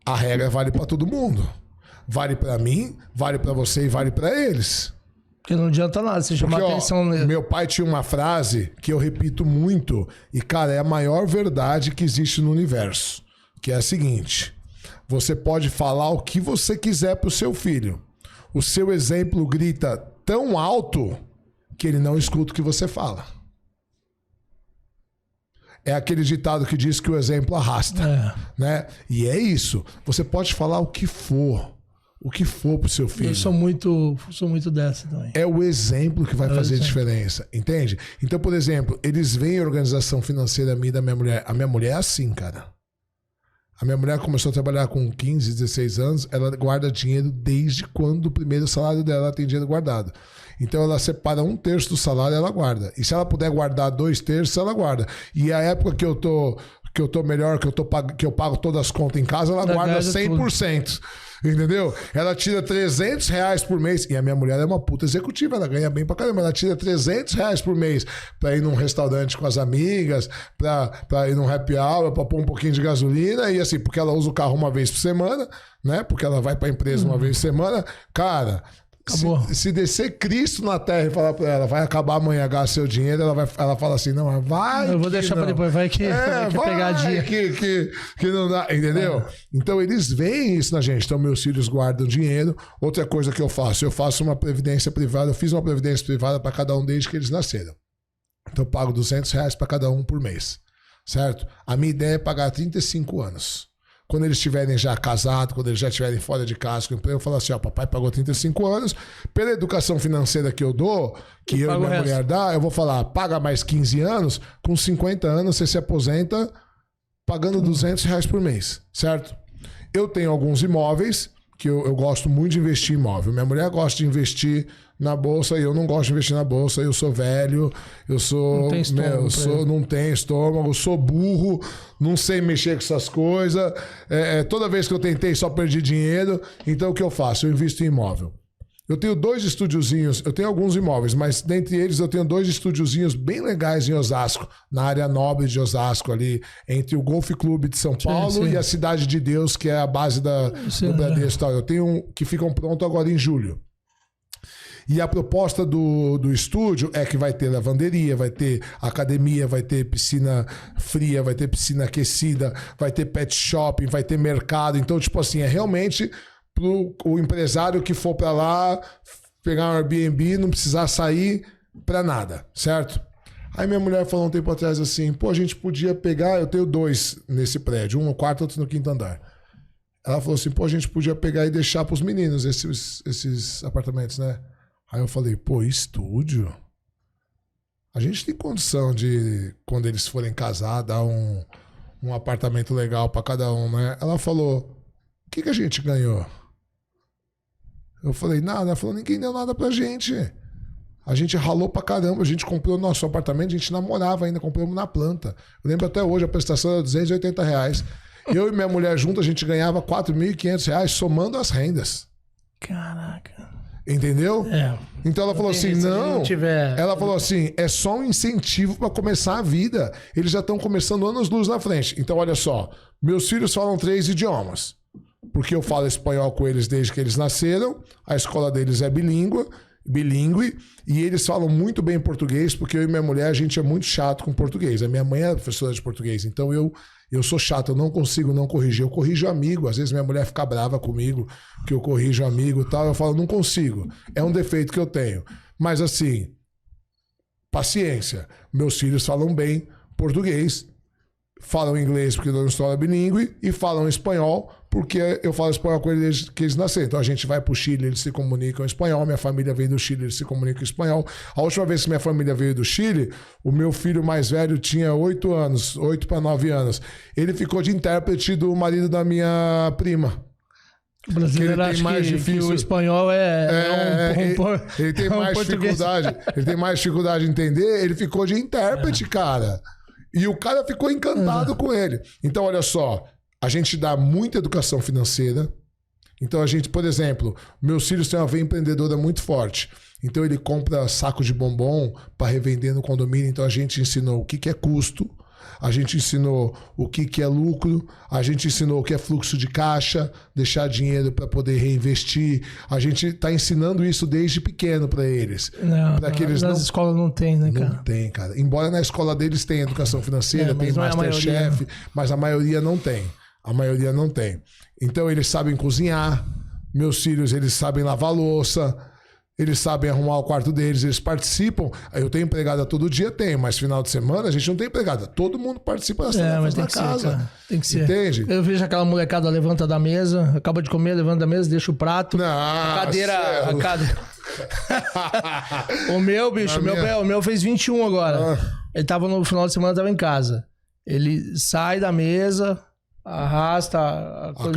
a regra vale pra todo mundo. Vale pra mim, vale pra você e vale pra eles. Porque não adianta nada, você chama atenção nele. Meu pai tinha uma frase que eu repito muito, e cara, é a maior verdade que existe no universo, que é a seguinte: você pode falar o que você quiser pro seu filho. O seu exemplo grita tão alto que ele não escuta o que você fala. É aquele ditado que diz que o exemplo arrasta, né? E é isso. Você pode falar o que for pro seu filho. Eu sou muito dessa também. É o exemplo que vai fazer diferença, entende? Então, por exemplo, eles veem a organização financeira minha e da minha mulher. A minha mulher é assim, cara. A minha mulher começou a trabalhar com 15, 16 anos, ela guarda dinheiro desde quando o primeiro salário dela, ela tem dinheiro guardado. Então ela separa 1/3 do salário, ela guarda. E se ela puder guardar 2/3, ela guarda. E a época que eu tô melhor, que eu pago todas as contas em casa, ela guarda 100%. Entendeu? Ela tira R$300 por mês. E a minha mulher é uma puta executiva, ela ganha bem pra caramba. Ela tira R$300 por mês pra ir num restaurante com as amigas, pra ir num happy hour, pra pôr um pouquinho de gasolina. E assim, porque ela usa o carro uma vez por semana, né? Porque ela vai pra empresa uma vez por semana. Cara, se descer Cristo na terra e falar pra ela, vai acabar amanhã, gasta seu dinheiro, ela fala assim, não, vai. Eu vou deixar pra depois, vai que pegadinha. Que não dá, entendeu? Então eles veem isso na gente. Então meus filhos guardam dinheiro. Outra coisa que eu faço uma previdência privada. Eu fiz uma previdência privada para cada um desde que eles nasceram. Então eu pago R$200 para cada um por mês, certo? A minha ideia é pagar 35 anos. Quando eles estiverem já casados, quando eles já estiverem fora de casa, eu falo assim, ó, papai pagou 35 anos, pela educação financeira que eu dou, que eu e minha mulher dá, eu vou falar, paga mais 15 anos, com 50 anos você se aposenta pagando R$200 por mês, certo? Eu tenho alguns imóveis que eu gosto muito de investir em imóvel. Minha mulher gosta de investir na bolsa e eu não gosto de investir na bolsa. Eu sou velho, não tenho estômago, sou burro, não sei mexer com essas coisas. Toda vez que eu tentei só perdi dinheiro. Então o que eu faço? Eu invisto em imóvel. Eu tenho 2 estúdiozinhos, eu tenho alguns imóveis, mas dentre eles eu tenho 2 estúdiozinhos bem legais em Osasco, na área nobre de Osasco ali, entre o Golf Clube de São Paulo e a Cidade de Deus, que é a base do Bradesco. Eu tenho que ficam prontos agora em julho. E a proposta do estúdio é que vai ter lavanderia, vai ter academia, vai ter piscina fria, vai ter piscina aquecida, vai ter pet shopping, vai ter mercado. Então, tipo assim, é realmente o empresário que for para lá pegar um Airbnb, não precisar sair para nada, certo? Aí minha mulher falou um tempo atrás assim, pô, a gente podia pegar, eu tenho 2 nesse prédio, um no 4º, outro no 5º andar. Ela falou assim, pô, a gente podia pegar e deixar pros meninos esses apartamentos, né? Aí eu falei, pô, estúdio? A gente tem condição de, quando eles forem casar, dar um apartamento legal para cada um, né? Ela falou, o que a gente ganhou? Eu falei, nada. Ela falou, ninguém deu nada pra gente. A gente ralou pra caramba. A gente comprou nosso apartamento, a gente namorava ainda, compramos na planta. Eu lembro até hoje, a prestação era R$280. Eu e minha mulher juntos, a gente ganhava R$4.500 somando as rendas. Caraca. Entendeu? Então ela falou assim, não. Ela falou assim, é só um incentivo pra começar a vida. Eles já estão começando anos-luz na frente. Então olha só, meus filhos falam 3 idiomas. Porque eu falo espanhol com eles desde que eles nasceram. A escola deles é bilíngue. E eles falam muito bem português, porque eu e minha mulher, a gente é muito chato com português. A minha mãe é professora de português, então eu sou chato, eu não consigo não corrigir. Eu corrijo amigo. Às vezes minha mulher fica brava comigo, que eu corrijo amigo e tal. Eu falo, não consigo. É um defeito que eu tenho. Mas assim, paciência. Meus filhos falam bem português, falam inglês porque eu dou uma escola bilíngue e falam espanhol porque eu falo espanhol com eles desde que eles nasceram. Então a gente vai pro Chile, eles se comunicam em espanhol. Minha família veio do Chile, eles se comunicam em espanhol. A última vez que minha família veio do Chile, o meu filho mais velho tinha 8 para 9 anos. Ele ficou de intérprete do marido da minha prima. O brasileiro acha que o espanhol ele tem mais dificuldade. Ele tem mais dificuldade de entender. Ele ficou de intérprete, cara. E o cara ficou encantado com ele. Então, olha só. A gente dá muita educação financeira Então a gente, por exemplo, meus filhos têm uma veia empreendedora muito forte. Então ele compra saco de bombom para revender no condomínio. Então a gente ensinou o que é custo, a gente ensinou o que é lucro, a gente ensinou o que é fluxo de caixa, deixar dinheiro para poder reinvestir. A gente está ensinando isso desde pequeno para eles. Nas escolas não tem, né, cara? Não tem, cara. Embora na escola deles tenha educação financeira, tem Masterchef, mas a maioria não tem. A maioria não tem. Então eles sabem cozinhar, meus filhos eles sabem lavar louça, eles sabem arrumar o quarto deles, eles participam. Eu tenho empregada todo dia, tenho, mas final de semana a gente não tem empregada. Todo mundo participa das tarefas da casa. Tem que ser. Entende? Eu vejo aquela molecada levanta da mesa, acaba de comer, levanta da mesa, deixa o prato. Não, a cadeira. O meu, bicho, o meu fez 21 agora. Ele tava no final de semana, tava em casa. Ele sai da mesa, arrasta,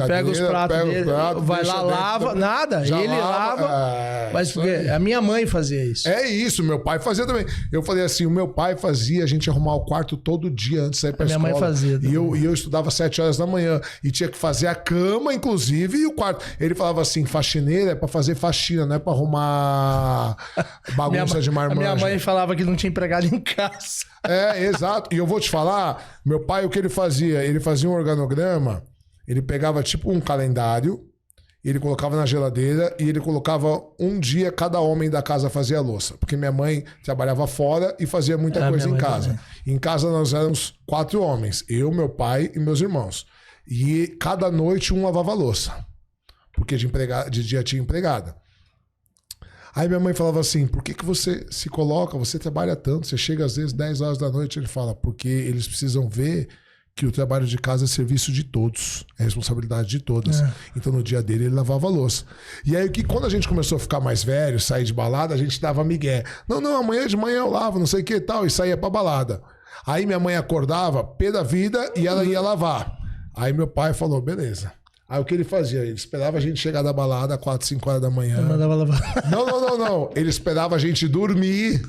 pega os pratos dele, vai lá, lava, nada, ele lava. Mas porque a minha mãe fazia isso. É isso, meu pai fazia também. Eu falei assim, o meu pai fazia a gente arrumar o quarto todo dia antes de sair pra escola. Minha mãe fazia. E eu estudava 7 horas da manhã e tinha que fazer a cama, inclusive, e o quarto. Ele falava assim, faxineira é pra fazer faxina, não é pra arrumar bagunça de marmanjo. A minha mãe falava que não tinha empregado em casa. É, exato. E eu vou te falar, meu pai, o que ele fazia? Ele fazia um organograma, ele pegava tipo um calendário, ele colocava na geladeira e ele colocava um dia cada homem da casa fazia a louça. Porque minha mãe trabalhava fora e fazia muita coisa em casa. Também. Em casa nós éramos 4 homens, eu, meu pai e meus irmãos. E cada noite um lavava a louça, porque de dia tinha empregada. Aí minha mãe falava assim, por que você se coloca, você trabalha tanto, você chega às vezes 10 horas da noite, ele fala, porque eles precisam ver que o trabalho de casa é serviço de todos, é responsabilidade de todas. Então no dia dele ele lavava a louça. E aí quando a gente começou a ficar mais velho, sair de balada, a gente dava migué. Não, amanhã de manhã eu lavo, não sei o que e tal, e saía pra balada. Aí minha mãe acordava, pé da vida, e ela ia lavar. Aí meu pai falou, beleza. Aí o que ele fazia? Ele esperava a gente chegar da balada às 4, 5 horas da manhã. Eu mandava lavar. Não. Ele esperava a gente dormir.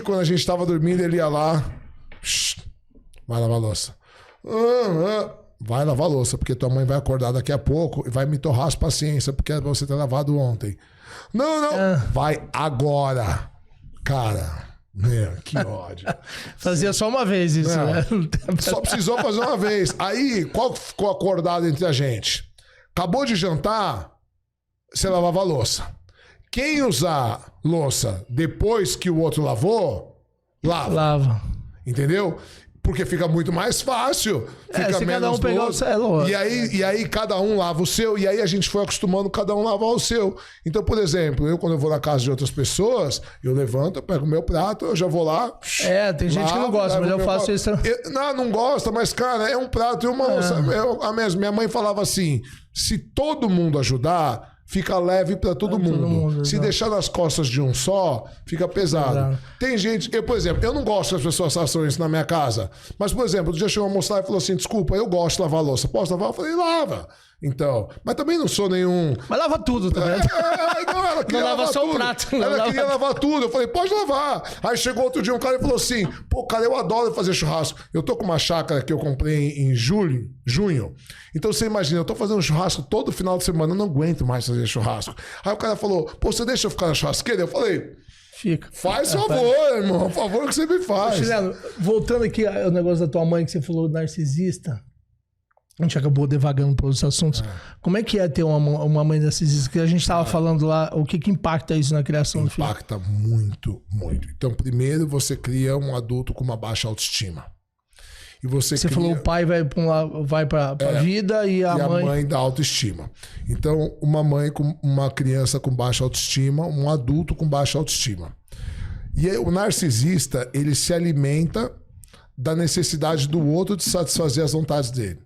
Quando a gente estava dormindo, ele ia lá. Vai lavar a louça. Vai lavar a louça, porque tua mãe vai acordar daqui a pouco e vai me torrar as paciências, porque era pra você ter lavado ontem. Não. Vai agora. Cara, que ódio. Fazia só uma vez isso, né? Só precisou fazer uma vez. Aí, qual ficou acordado entre a gente? Acabou de jantar, você lavava a louça. Quem usar louça depois que o outro lavou, lava. Entendeu? Porque fica muito mais fácil. Fica se cada um pegar o seu. E aí cada um lava o seu. E aí a gente foi acostumando cada um lavar o seu. Então, por exemplo, eu quando eu vou na casa de outras pessoas, eu levanto, eu pego o meu prato, eu já vou lá. Tem gente que não gosta, mas eu faço isso. Não gosta, mas, cara, é um prato e uma louça. Minha mãe falava assim, se todo mundo ajudar, fica leve para todo mundo. Se deixar nas costas de um só, fica pesado. Tem gente... por exemplo, eu não gosto que as pessoas façam isso na minha casa. Mas, por exemplo, um dia chegou uma moça lá e falou assim, desculpa, eu gosto de lavar a louça. Posso lavar? Eu falei, lava. Então, mas também não sou nenhum... Mas lava tudo, tá vendo? Ela queria lavar só tudo. O prato. Ela queria lavar tudo. Eu falei, pode lavar. Aí chegou outro dia um cara e falou assim, pô, cara, eu adoro fazer churrasco. Eu tô com uma chácara que eu comprei em junho. Então você imagina, eu tô fazendo churrasco todo final de semana, eu não aguento mais fazer churrasco. Aí o cara falou, pô, você deixa eu ficar na churrasqueira? Eu falei, fica. Faz favor, irmão, favor que você me faz. Chileno, voltando aqui ao negócio da tua mãe que você falou narcisista, a gente acabou devagando por outros assuntos. Como é que é ter uma mãe narcisista? Que a gente estava falando lá, o que impacta isso na criação do filho? Impacta muito, muito. Então, primeiro você cria um adulto com uma baixa autoestima. E você falou o pai vai para a vida e a mãe da autoestima. Então, uma criança com baixa autoestima, um adulto com baixa autoestima. E aí, o narcisista, ele se alimenta da necessidade do outro de satisfazer as vontades dele.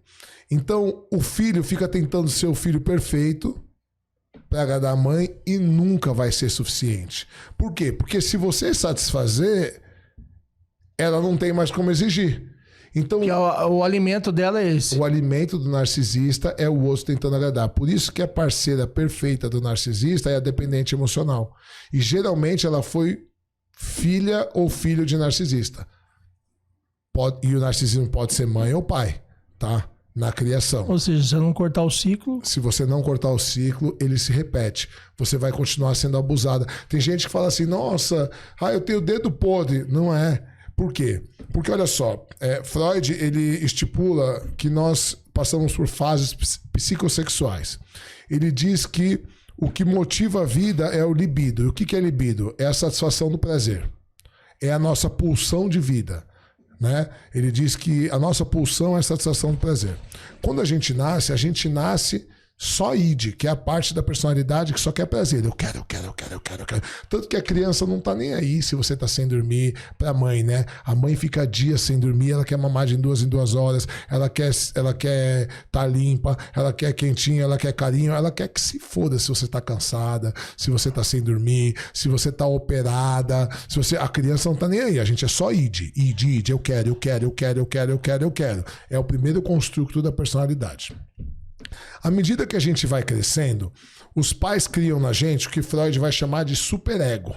Então, o filho fica tentando ser o filho perfeito para agradar a mãe e nunca vai ser suficiente. Por quê? Porque se você satisfazer, ela não tem mais como exigir. Então, o alimento dela é esse. O alimento do narcisista é o outro tentando agradar. Por isso que a parceira perfeita do narcisista é a dependente emocional. E geralmente ela foi filha ou filho de narcisista. E o narcisismo pode ser mãe ou pai, tá? na criação. Ou seja, se você não cortar o ciclo... Se você não cortar o ciclo, ele se repete. Você vai continuar sendo abusada. Tem gente que fala assim, nossa, eu tenho o dedo podre. Não é. Por quê? Porque, olha só, Freud, ele estipula que nós passamos por fases psicossexuais. Ele diz que o que motiva a vida é o libido. E o que é libido? É a satisfação do prazer. É a nossa pulsão de vida. Né? Ele diz que a nossa pulsão é a satisfação do prazer. Quando a gente nasce só id, que é a parte da personalidade que só quer prazer. Eu quero. Tanto que a criança não tá nem aí se você tá sem dormir pra mãe, né? A mãe fica dias sem dormir, ela quer mamar de 2 em 2 horas, ela quer tá limpa, ela quer quentinha, ela quer carinho, ela quer que se foda se você tá cansada, se você tá sem dormir, se você tá operada, a criança não tá nem aí, a gente é só id, eu quero. É o primeiro construto da personalidade. À medida que a gente vai crescendo, os pais criam na gente o que Freud vai chamar de superego,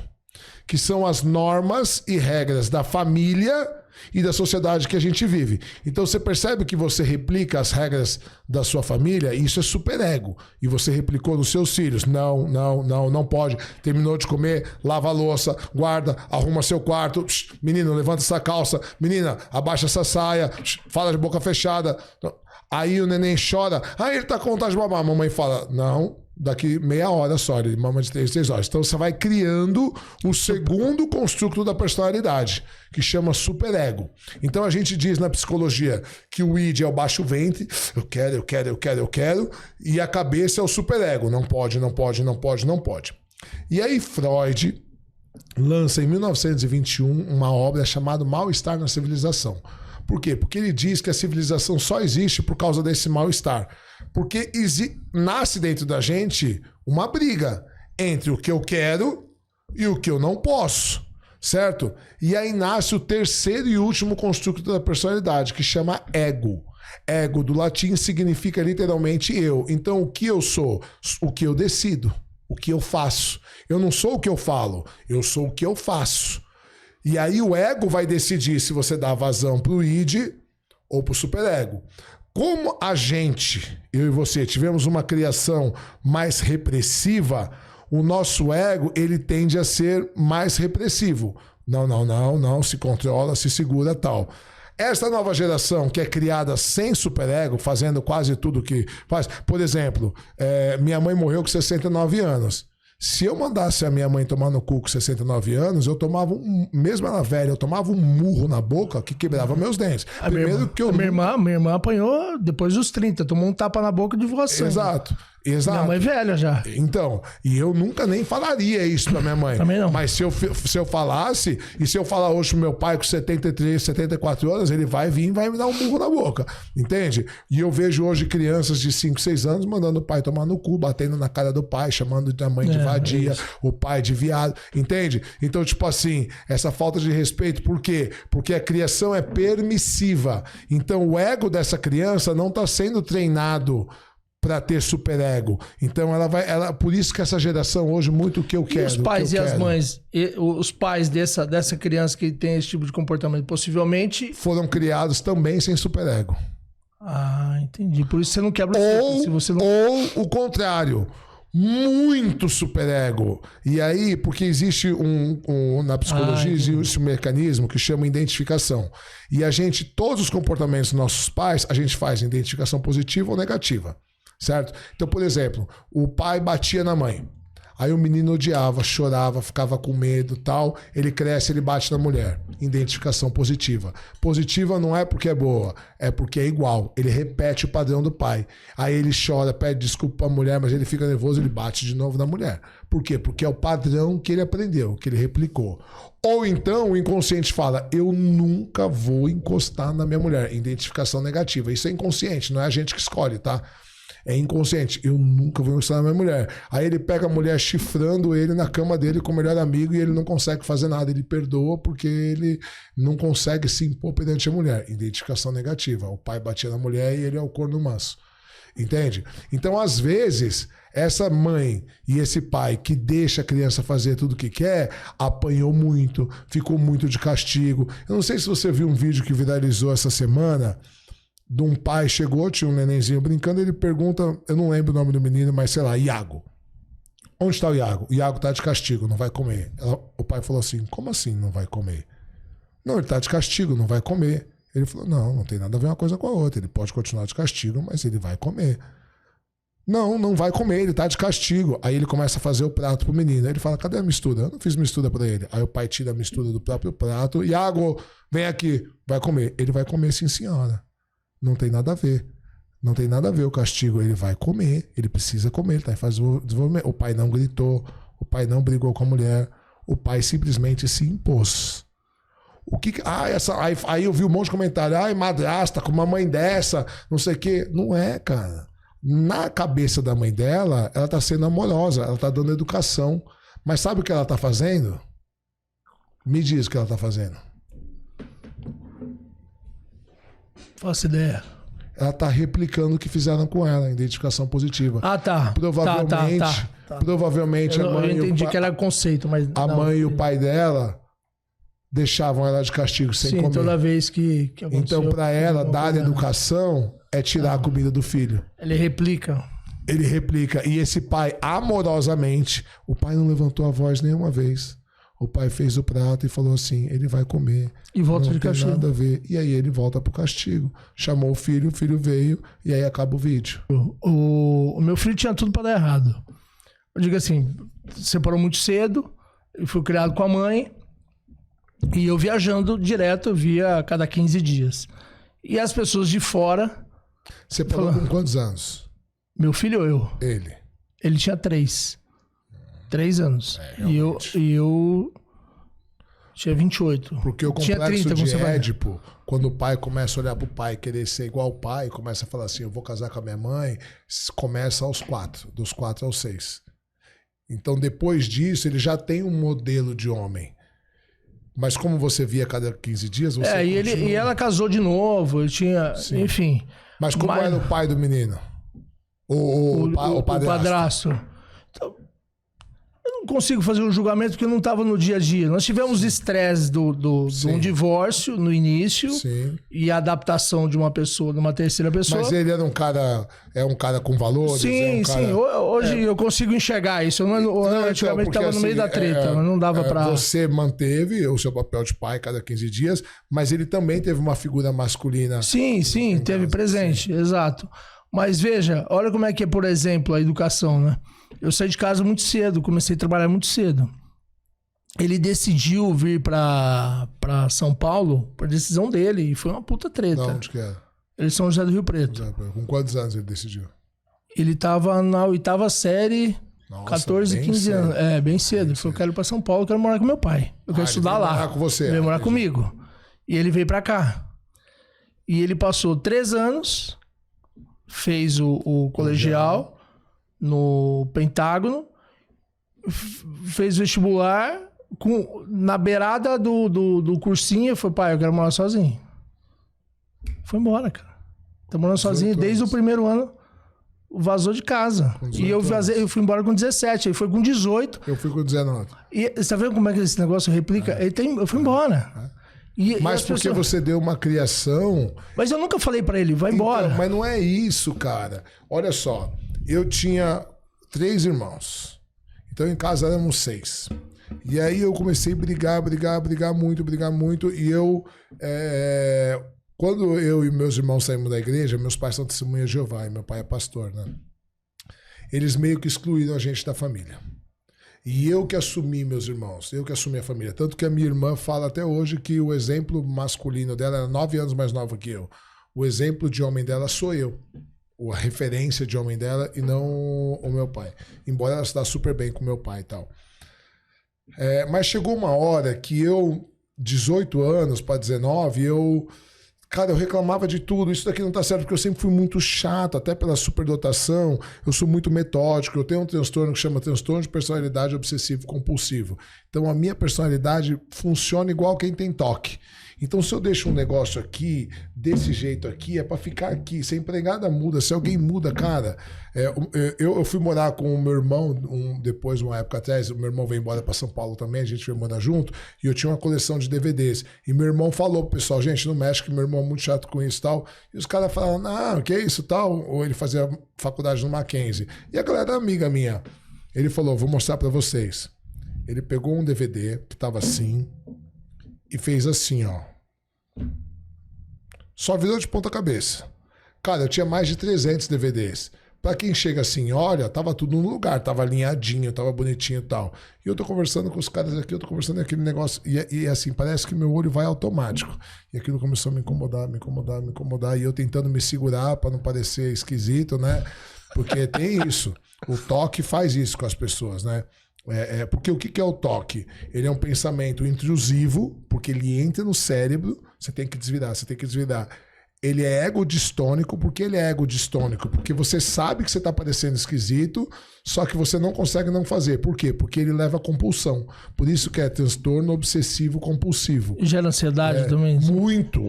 que são as normas e regras da família e da sociedade que a gente vive. Então você percebe que você replica as regras da sua família, e isso é superego. E você replicou nos seus filhos. Não pode. Terminou de comer, lava a louça, guarda, arruma seu quarto. Menino, levanta essa calça. Menina, abaixa essa saia. Fala de boca fechada. Aí o neném chora. Ele tá com vontade de mamar. A mamãe fala, não, daqui meia hora só. Ele mama de 3 horas. Então você vai criando o segundo construto da personalidade, que chama superego. Então a gente diz na psicologia que o id é o baixo ventre. Eu quero. E a cabeça é o superego. Não pode. E aí Freud lança em 1921 uma obra chamada Mal-Estar na Civilização. Por quê? Porque ele diz que a civilização só existe por causa desse mal-estar. Porque nasce dentro da gente uma briga entre o que eu quero e o que eu não posso, certo? E aí nasce o terceiro e último construto da personalidade, que chama ego. Ego, do latim, significa literalmente eu. Então, o que eu sou? O que eu decido, o que eu faço. Eu não sou o que eu falo, eu sou o que eu faço. E aí o ego vai decidir se você dá vazão pro id ou pro superego. Como a gente, eu e você, tivemos uma criação mais repressiva, o nosso ego, ele tende a ser mais repressivo. Não, se controla, se segura, tal. Esta nova geração que é criada sem superego, fazendo quase tudo que faz. Por exemplo, minha mãe morreu com 69 anos. Se eu mandasse a minha mãe tomar no cu com 69 anos, eu tomava mesmo ela velha, eu tomava um murro na boca que quebrava meus dentes. Minha irmã apanhou depois dos 30, tomou um tapa na boca de você. Exato. Minha mãe é velha já. Então, e eu nunca nem falaria isso pra minha mãe. Também não. Mas se eu falasse, e se eu falar hoje pro meu pai com 73, 74 anos, ele vai vir e vai me dar um murro na boca. Entende? E eu vejo hoje crianças de 5, 6 anos mandando o pai tomar no cu, batendo na cara do pai, chamando a mãe de vadia, o pai de viado. Entende? Então, tipo assim, essa falta de respeito, por quê? Porque a criação é permissiva. Então, o ego dessa criança não tá sendo treinado para ter superego. Então por isso que essa geração hoje muito o que eu quero. E os pais e as mães, os pais dessa criança que tem esse tipo de comportamento, possivelmente foram criados também sem superego. Entendi. Por isso você não quebra o ciclo. Ou o contrário, muito superego. E aí, porque existe na psicologia existe um mecanismo que chama identificação. E todos os comportamentos dos nossos pais, a gente faz identificação positiva ou negativa. Certo? Então, por exemplo, o pai batia na mãe. Aí o menino odiava, chorava, ficava com medo, tal. Ele cresce, ele bate na mulher. Identificação positiva. Positiva não é porque é boa, é porque é igual. Ele repete o padrão do pai. Aí ele chora, pede desculpa pra mulher, mas ele fica nervoso, ele bate de novo na mulher. Por quê? Porque é o padrão que ele aprendeu, que ele replicou. Ou então o inconsciente fala, eu nunca vou encostar na minha mulher. Identificação negativa. Isso é inconsciente, não é a gente que escolhe, tá? É inconsciente. Eu nunca vou encostar na minha mulher. Aí ele pega a mulher chifrando ele na cama dele com o melhor amigo e ele não consegue fazer nada. Ele perdoa porque ele não consegue se impor perante a mulher. Identificação negativa. O pai batia na mulher e ele é o corno manso. Entende? Então, às vezes, essa mãe e esse pai que deixa a criança fazer tudo o que quer, apanhou muito, ficou muito de castigo. Eu não sei se você viu um vídeo que viralizou essa semana de um pai chegou, tinha um nenenzinho brincando, ele pergunta, eu não lembro o nome do menino, mas sei lá, Iago. Onde está o Iago? O Iago está de castigo, não vai comer. O pai falou assim, como assim não vai comer? Não, ele está de castigo, não vai comer. Ele falou, não tem nada a ver uma coisa com a outra. Ele pode continuar de castigo, mas ele vai comer. Não vai comer, ele está de castigo. Aí ele começa a fazer o prato pro menino. Aí ele fala, cadê a mistura? Eu não fiz mistura para ele. Aí o pai tira a mistura do próprio prato. Iago, vem aqui, vai comer. Ele vai comer, sim senhora. Não tem nada a ver. Não tem nada a ver o castigo. Ele vai comer, ele precisa comer, ele tá em fase de desenvolvimento. O pai não gritou, o pai não brigou com a mulher, o pai simplesmente se impôs. Aí eu vi um monte de comentário, madrasta, com uma mãe dessa, não sei o quê. Não é, cara. Na cabeça da mãe dela, ela tá sendo amorosa, ela tá dando educação. Mas sabe o que ela tá fazendo? Me diz o que ela tá fazendo. Faço ideia. Ela tá replicando o que fizeram com ela, identificação positiva. Tá. Provavelmente a mãe. Eu entendi que era conceito, mas. A mãe e o pai dela deixavam ela de castigo sem comer. Sim, toda vez que então, para ela, dar educação é tirar a comida do filho. Ele replica. E esse pai, amorosamente, o pai não levantou a voz nenhuma vez. O pai fez o prato e falou assim, ele vai comer. E volta de castigo. Não tem nada a ver. E aí ele volta pro castigo. Chamou o filho veio e aí acaba o vídeo. O meu filho tinha tudo para dar errado. Eu digo assim, separou muito cedo, eu fui criado com a mãe e eu viajando direto, eu via a cada 15 dias. E as pessoas de fora... Separou com quantos anos? Meu filho ou eu? Ele. Ele tinha 3 anos. E eu tinha 28. Porque o tinha complexo 30, de Édipo, quando o pai começa a olhar pro pai, querer ser igual ao pai, começa a falar assim, eu vou casar com a minha mãe, começa aos 4, dos 4 aos 6. Então depois disso, ele já tem um modelo de homem. Mas como você via a cada 15 dias, você e ela casou de novo, ele tinha, sim. Enfim. Mas como era o pai do menino? O padrasto. Então, eu não consigo fazer um julgamento porque eu não estava no dia a dia. Nós tivemos estresse de um divórcio no início. Sim. E a adaptação de uma pessoa, de uma terceira pessoa. Mas ele era um cara com valores? Sim, sim. Hoje eu consigo enxergar isso. Antigamente estava no meio da treta, mas não dava para... Você manteve o seu papel de pai cada 15 dias, mas ele também teve uma figura masculina. Sim, teve presente, sim. Exato. Mas veja, olha como é que é, por exemplo, a educação, né? Eu saí de casa muito cedo, comecei a trabalhar muito cedo. Ele decidiu vir pra São Paulo por decisão dele, e foi uma puta treta. Não, onde que era? Eles são José do Rio Preto. Com quantos anos ele decidiu? Ele tava na 8ª série, 14, 15 anos. Bem cedo. Ele falou, eu quero ir pra São Paulo, eu quero morar com meu pai. Eu quero estudar lá. Morar com você. Ele veio morar comigo. E ele veio pra cá. E ele passou 3 anos, fez o colegial no Pentágono, fez vestibular, na beirada do cursinho, foi, pai, eu quero morar sozinho. Foi embora, cara. Tá morando sozinho desde o primeiro ano, vazou de casa. E eu fui embora com 17, ele foi com 18. Eu fui com 19. E você tá vendo como é que esse negócio replica? Eu fui embora. Mas porque você deu uma criação... Mas eu nunca falei pra ele, vai embora. Então, mas não é isso, cara. Olha só, eu tinha 3 irmãos. Então em casa éramos 6. E aí eu comecei a brigar muito. E eu... Quando eu e meus irmãos saímos da igreja, meus pais são testemunhas de Jeová e meu pai é pastor, né? Eles meio que excluíram a gente da família. E eu que assumi meus irmãos, eu que assumi a família. Tanto que a minha irmã fala até hoje que o exemplo masculino dela era 9 anos mais nova que eu. O exemplo de homem dela sou eu. A referência de homem dela e não o meu pai. Embora ela se dá super bem com meu pai e tal. Mas chegou uma hora que eu, 18 anos para 19, Cara, eu reclamava de tudo, isso daqui não tá certo, porque eu sempre fui muito chato, até pela superdotação, eu sou muito metódico, eu tenho um transtorno que chama transtorno de personalidade obsessivo compulsivo. Então a minha personalidade funciona igual quem tem toque. Então, se eu deixo um negócio aqui, desse jeito aqui, é para ficar aqui. Se a empregada muda, se alguém muda, cara... eu fui morar com o meu irmão, depois, uma época atrás, o meu irmão veio embora para São Paulo também, a gente foi morar junto, e eu tinha uma coleção de DVDs. E meu irmão falou pro pessoal, gente, não mexe, que meu irmão é muito chato com isso e tal. E os caras falavam, não, que é isso tal? Ou ele fazia faculdade no Mackenzie. E a galera era amiga minha. Ele falou, vou mostrar para vocês. Ele pegou um DVD que tava assim e fez assim, ó. Só virou de ponta cabeça. Cara, eu tinha mais de 300 DVDs. Pra quem chega assim, olha, tava tudo no lugar, tava alinhadinho, tava bonitinho e tal. E eu tô conversando com os caras aqui, eu tô conversando aquele negócio, e assim, parece que meu olho vai automático. E aquilo começou a me incomodar, e eu tentando me segurar pra não parecer esquisito, né? Porque tem isso, o toque faz isso com as pessoas, né? Porque o que é o toque? Ele é um pensamento intrusivo, porque ele entra no cérebro, você tem que desvirar. Ele é egodistônico. Por que ele é egodistônico? Porque você sabe que você está parecendo esquisito, só que você não consegue não fazer. Por quê? Porque ele leva a compulsão. Por isso que é transtorno obsessivo compulsivo. E gera ansiedade também? Muito.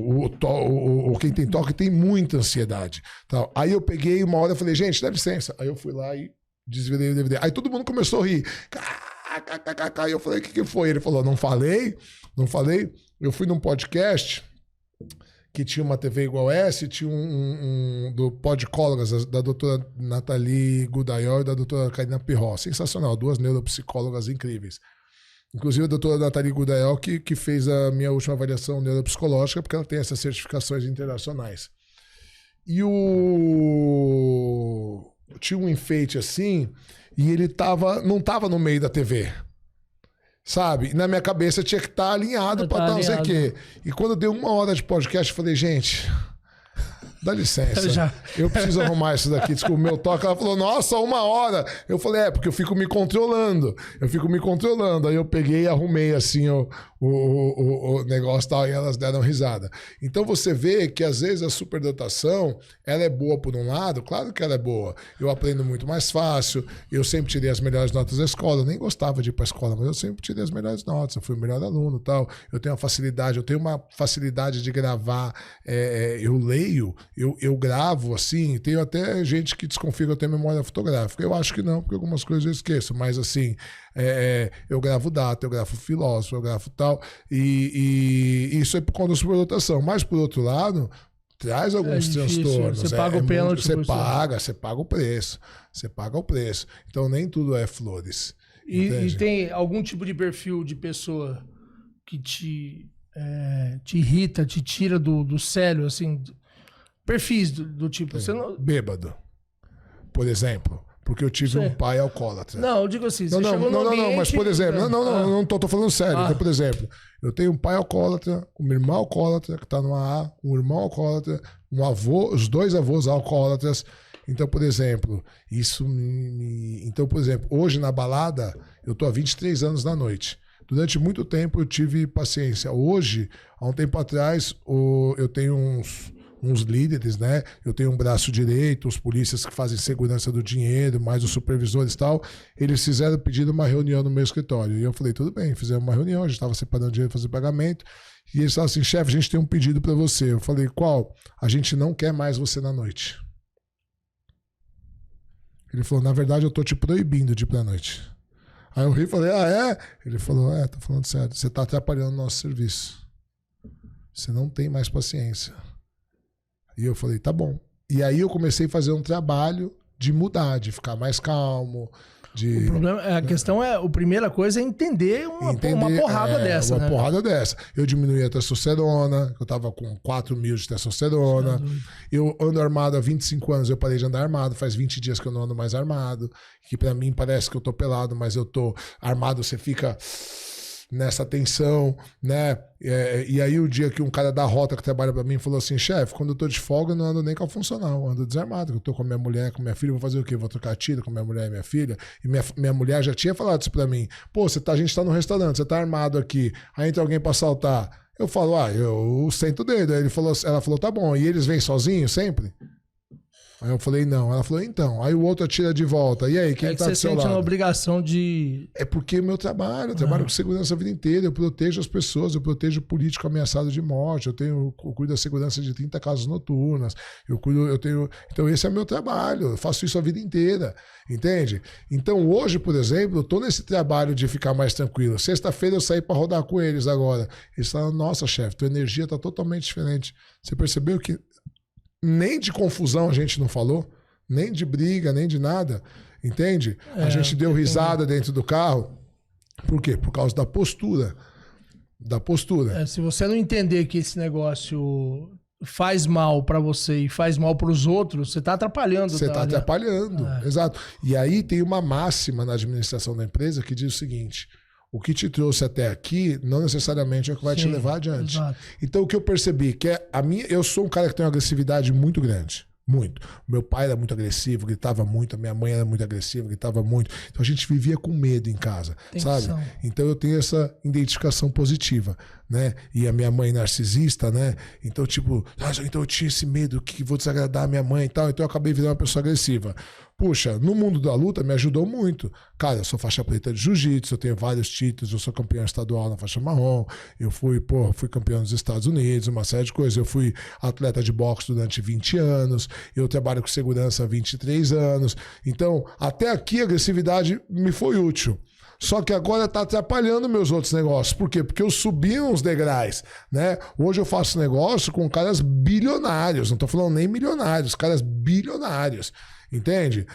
Quem tem toque tem muita ansiedade. Então, aí eu peguei uma hora e falei, gente, dá licença. Aí eu fui lá e desvirei o DVD. Aí todo mundo começou a rir. Aí eu falei, o que foi? Ele falou, não falei. Eu fui num podcast... que tinha uma TV igual essa, e tinha do Podcólogas, da doutora Nathalie Gudaiol e da doutora Karina Pirró. Sensacional, 2 neuropsicólogas incríveis. Inclusive a doutora Nathalie Gudaiol que fez a minha última avaliação neuropsicológica, porque ela tem essas certificações internacionais. E tinha um enfeite assim, e ele não estava no meio da TV. Sabe? E na minha cabeça tinha que estar alinhado para não sei o quê. E quando deu 1 hora de podcast, eu falei, gente, dá licença. Eu preciso arrumar isso daqui. Desculpa, o meu toque. Ela falou, nossa, 1 hora. Eu falei, porque eu fico me controlando. Aí eu peguei e arrumei assim o negócio e tal, e elas deram risada. Então você vê que às vezes a superdotação, ela é boa por um lado, claro que ela é boa. Eu aprendo muito mais fácil, eu sempre tirei as melhores notas da escola, eu nem gostava de ir para a escola, mas eu sempre tirei as melhores notas, eu fui o melhor aluno e tal. Eu tenho uma facilidade de gravar, eu leio, eu gravo assim, tenho até gente que desconfia que eu tenho memória fotográfica. Eu acho que não, porque algumas coisas eu esqueço, mas assim, eu gravo data, eu gravo filósofo, eu gravo tal, e isso é por conta da superdotação. Mas, por outro lado, traz alguns transtornos. Você paga o pênalti. Você paga o preço. Você paga o preço. Então, nem tudo é flores. E tem algum tipo de perfil de pessoa que te irrita, te tira do sério, assim, perfis do tipo... Você não... Bêbado, por exemplo. Porque eu tive um pai alcoólatra. Não, eu digo assim, não, mas por exemplo, não tô falando sério. Então, por exemplo, eu tenho um pai alcoólatra, uma irmã alcoólatra que tá no AA, um irmão alcoólatra, um avô, os 2 avós alcoólatras. Então, por exemplo, Então, por exemplo, hoje na balada, eu tô há 23 anos na noite. Durante muito tempo eu tive paciência. Hoje, há um tempo atrás, eu tenho uns líderes, né? Eu tenho um braço direito, os polícias que fazem segurança do dinheiro, mais os supervisores e tal, eles fizeram pedido uma reunião no meu escritório. E eu falei, tudo bem, fizemos uma reunião, a gente estava separando dinheiro para fazer pagamento. E eles falaram assim, chefe, a gente tem um pedido para você. Eu falei, qual? A gente não quer mais você na noite. Ele falou, na verdade eu tô te proibindo de ir pra noite. Aí eu ri e falei, é? Ele falou, tô falando sério, você tá atrapalhando o nosso serviço. Você não tem mais paciência. E eu falei, tá bom. E aí eu comecei a fazer um trabalho de mudar, de ficar mais calmo. O problema, a questão a primeira coisa é entender uma porrada dessa. Uma porrada dessa. Eu diminuí a testosterona, eu tava com 4.000 de testosterona. Eu ando armado há 25 anos, eu parei de andar armado. Faz 20 dias que eu não ando mais armado. Que pra mim parece que eu tô pelado, mas eu tô armado, você fica nessa tensão, né? E aí o dia que um cara da rota que trabalha pra mim falou assim, chefe, quando eu tô de folga eu não ando nem com a funcional, eu ando desarmado, eu tô com a minha mulher, com minha filha, vou fazer o quê? Vou trocar tiro com minha mulher e minha filha? E minha mulher já tinha falado isso pra mim, pô, a gente tá no restaurante, você tá armado aqui, aí entra alguém pra assaltar, eu falo, eu sento o dedo, aí ela falou, tá bom, e eles vêm sozinhos sempre? Aí eu falei, não. Ela falou, então. Aí o outro atira de volta. E aí, quem tá do seu lado? Você sente uma obrigação de... É porque é meu trabalho. Eu trabalho com segurança a vida inteira. Eu protejo as pessoas. Eu protejo o político ameaçado de morte. Eu cuido da segurança de 30 casas noturnas. Então esse é meu trabalho. Eu faço isso a vida inteira. Entende? Então hoje, por exemplo, eu tô nesse trabalho de ficar mais tranquilo. Sexta-feira eu saí para rodar com eles agora. Eles falaram, nossa, chefe, tua energia tá totalmente diferente. Você percebeu que nem de confusão a gente não falou, nem de briga, nem de nada, entende? A gente deu risada dentro do carro. Por quê? Por causa da postura. Da postura. Se você não entender que esse negócio faz mal para você e faz mal para os outros, você está atrapalhando. Você está atrapalhando, exato. E aí tem uma máxima na administração da empresa que diz o seguinte: o que te trouxe até aqui não necessariamente é o que vai te levar adiante. Exato. Então o que eu percebi que eu sou um cara que tem uma agressividade muito grande. Muito. Meu pai era muito agressivo, gritava muito, a minha mãe era muito agressiva, gritava muito. Então a gente vivia com medo em casa, sabe? Então eu tenho essa identificação positiva, né? E a minha mãe narcisista, né? Então então eu tinha esse medo que vou desagradar a minha mãe e tal, então eu acabei virando uma pessoa agressiva. Puxa, no mundo da luta me ajudou muito. Cara, eu sou faixa preta de jiu-jitsu, eu tenho vários títulos, eu sou campeão estadual na faixa marrom, eu fui campeão dos Estados Unidos, uma série de coisas. Eu fui atleta de boxe durante 20 anos, eu trabalho com segurança há 23 anos. Então, até aqui a agressividade me foi útil. Só que agora está atrapalhando meus outros negócios. Por quê? Porque eu subi uns degraus, né? Hoje eu faço negócio com caras bilionários, não estou falando nem milionários, caras bilionários. Entende?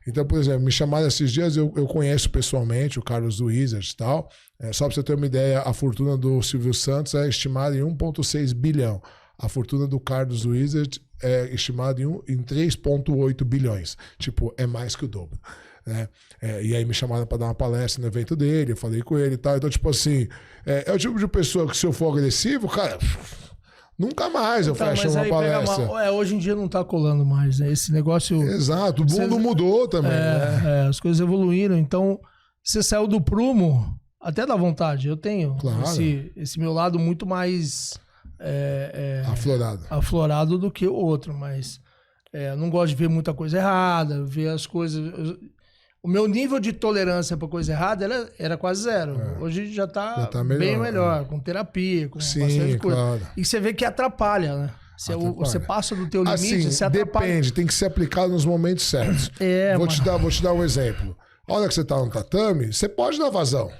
Então, por exemplo, me chamaram esses dias, eu conheço pessoalmente o Carlos Wizard e tal. Só para você ter uma ideia, a fortuna do Silvio Santos é estimada em 1,6 bilhão. A fortuna do Carlos Wizard é estimada em 3,8 bilhões. Tipo, é mais que o dobro. Né? E aí me chamaram para dar uma palestra no evento dele, eu falei com ele e tal. Então, tipo assim, é o tipo de pessoa que se eu for agressivo, cara... Nunca mais eu fecho uma palestra. Hoje em dia não tá colando mais, né? Esse negócio... Exato, o mundo mudou também. Né? As coisas evoluíram. Então, você saiu do prumo, até dá vontade. Eu tenho esse meu lado muito mais... aflorado do que o outro, mas não gosto de ver muita coisa errada, ver as coisas... O meu nível de tolerância para coisa errada era quase zero. Hoje já tá bem melhor, com terapia, com bastante coisa. Claro. E você vê que atrapalha, né? Você passa do teu limite, você atrapalha. Depende, tem que ser aplicado nos momentos certos. Vou te dar um exemplo. A hora que você tá no tatame, você pode dar vazão.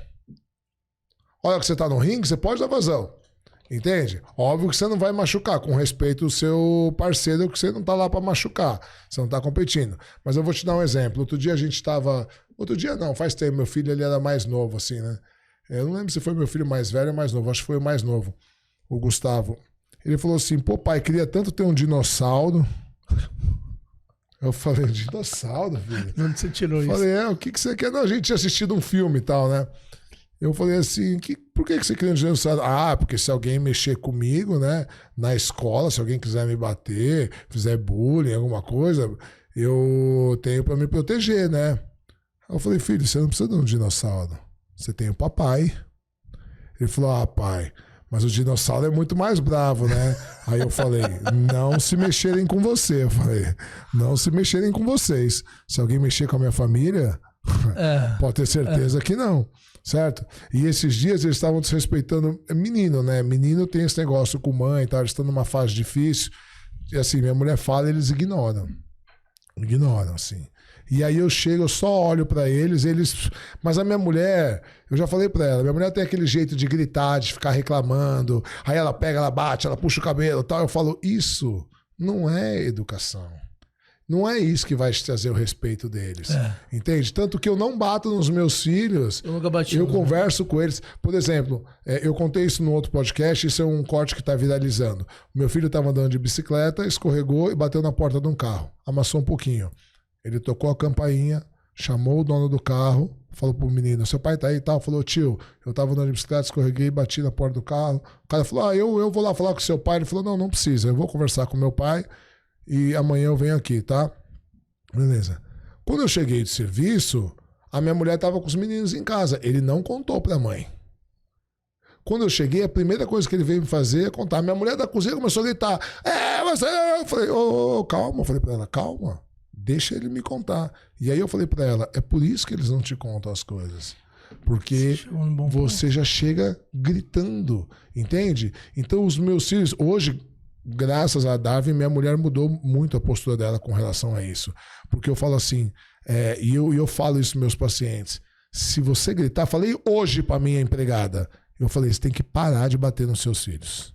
A hora que você tá no ringue, você pode dar vazão. Entende? Óbvio que você não vai machucar, com respeito ao seu parceiro, que você não tá lá para machucar, você não tá competindo. Mas eu vou te dar um exemplo. Outro dia a gente tava... Outro dia não, faz tempo. Meu filho, ele era mais novo, assim, né? Eu não lembro se foi meu filho mais velho ou mais novo. Acho que foi o mais novo, o Gustavo. Ele falou assim, pô, pai, queria tanto ter um dinossauro. Eu falei, dinossauro, filho? Onde você tirou isso? Falei, o que você quer? Não, a gente tinha assistido um filme e tal, né? Eu falei assim, por que você queria um dinossauro? Porque se alguém mexer comigo, né, na escola, se alguém quiser me bater, fizer bullying, alguma coisa, eu tenho para me proteger, né? Eu falei, filho, você não precisa de um dinossauro. Você tem o papai. Ele falou, pai, mas o dinossauro é muito mais bravo, né? Aí eu falei, não se mexerem com você. Eu falei, não se mexerem com vocês. Se alguém mexer com a minha família, pode ter certeza que não. Certo? E esses dias eles estavam desrespeitando menino, né? Menino tem esse negócio com mãe e tal, eles estão numa fase difícil. E assim, minha mulher fala, eles ignoram. Ignoram, assim. E aí eu chego, eu só olho pra eles, mas a minha mulher, eu já falei pra ela, minha mulher tem aquele jeito de gritar, de ficar reclamando, aí ela pega, ela bate, ela puxa o cabelo e tal. Eu falo, isso não é educação. Não é isso que vai te trazer o respeito deles. Entende? Tanto que eu não bato nos meus filhos. Eu nunca bati. Eu converso com eles. Por exemplo, eu contei isso no outro podcast, isso é um corte que está viralizando. Meu filho estava andando de bicicleta, escorregou e bateu na porta de um carro. Amassou um pouquinho. Ele tocou a campainha, chamou o dono do carro, falou pro menino, seu pai tá aí e tal. Falou, tio, eu estava andando de bicicleta, escorreguei, bati na porta do carro. O cara falou, eu vou lá falar com seu pai. Ele falou, não precisa, eu vou conversar com meu pai. E amanhã eu venho aqui, tá? Beleza. Quando eu cheguei de serviço, a minha mulher estava com os meninos em casa. Ele não contou pra mãe. Quando eu cheguei, a primeira coisa que ele veio me fazer é contar. Minha mulher da cozinha começou a gritar. Você... Eu falei, calma. Eu falei pra ela, calma. Deixa ele me contar. E aí eu falei pra ela, é por isso que eles não te contam as coisas. Porque você já chega gritando, entende? Então os meus filhos, hoje, graças a Davi, minha mulher mudou muito a postura dela com relação a isso. Porque eu falo assim, e eu falo isso para meus pacientes, se você gritar, falei hoje para minha empregada, eu falei, você tem que parar de bater nos seus filhos.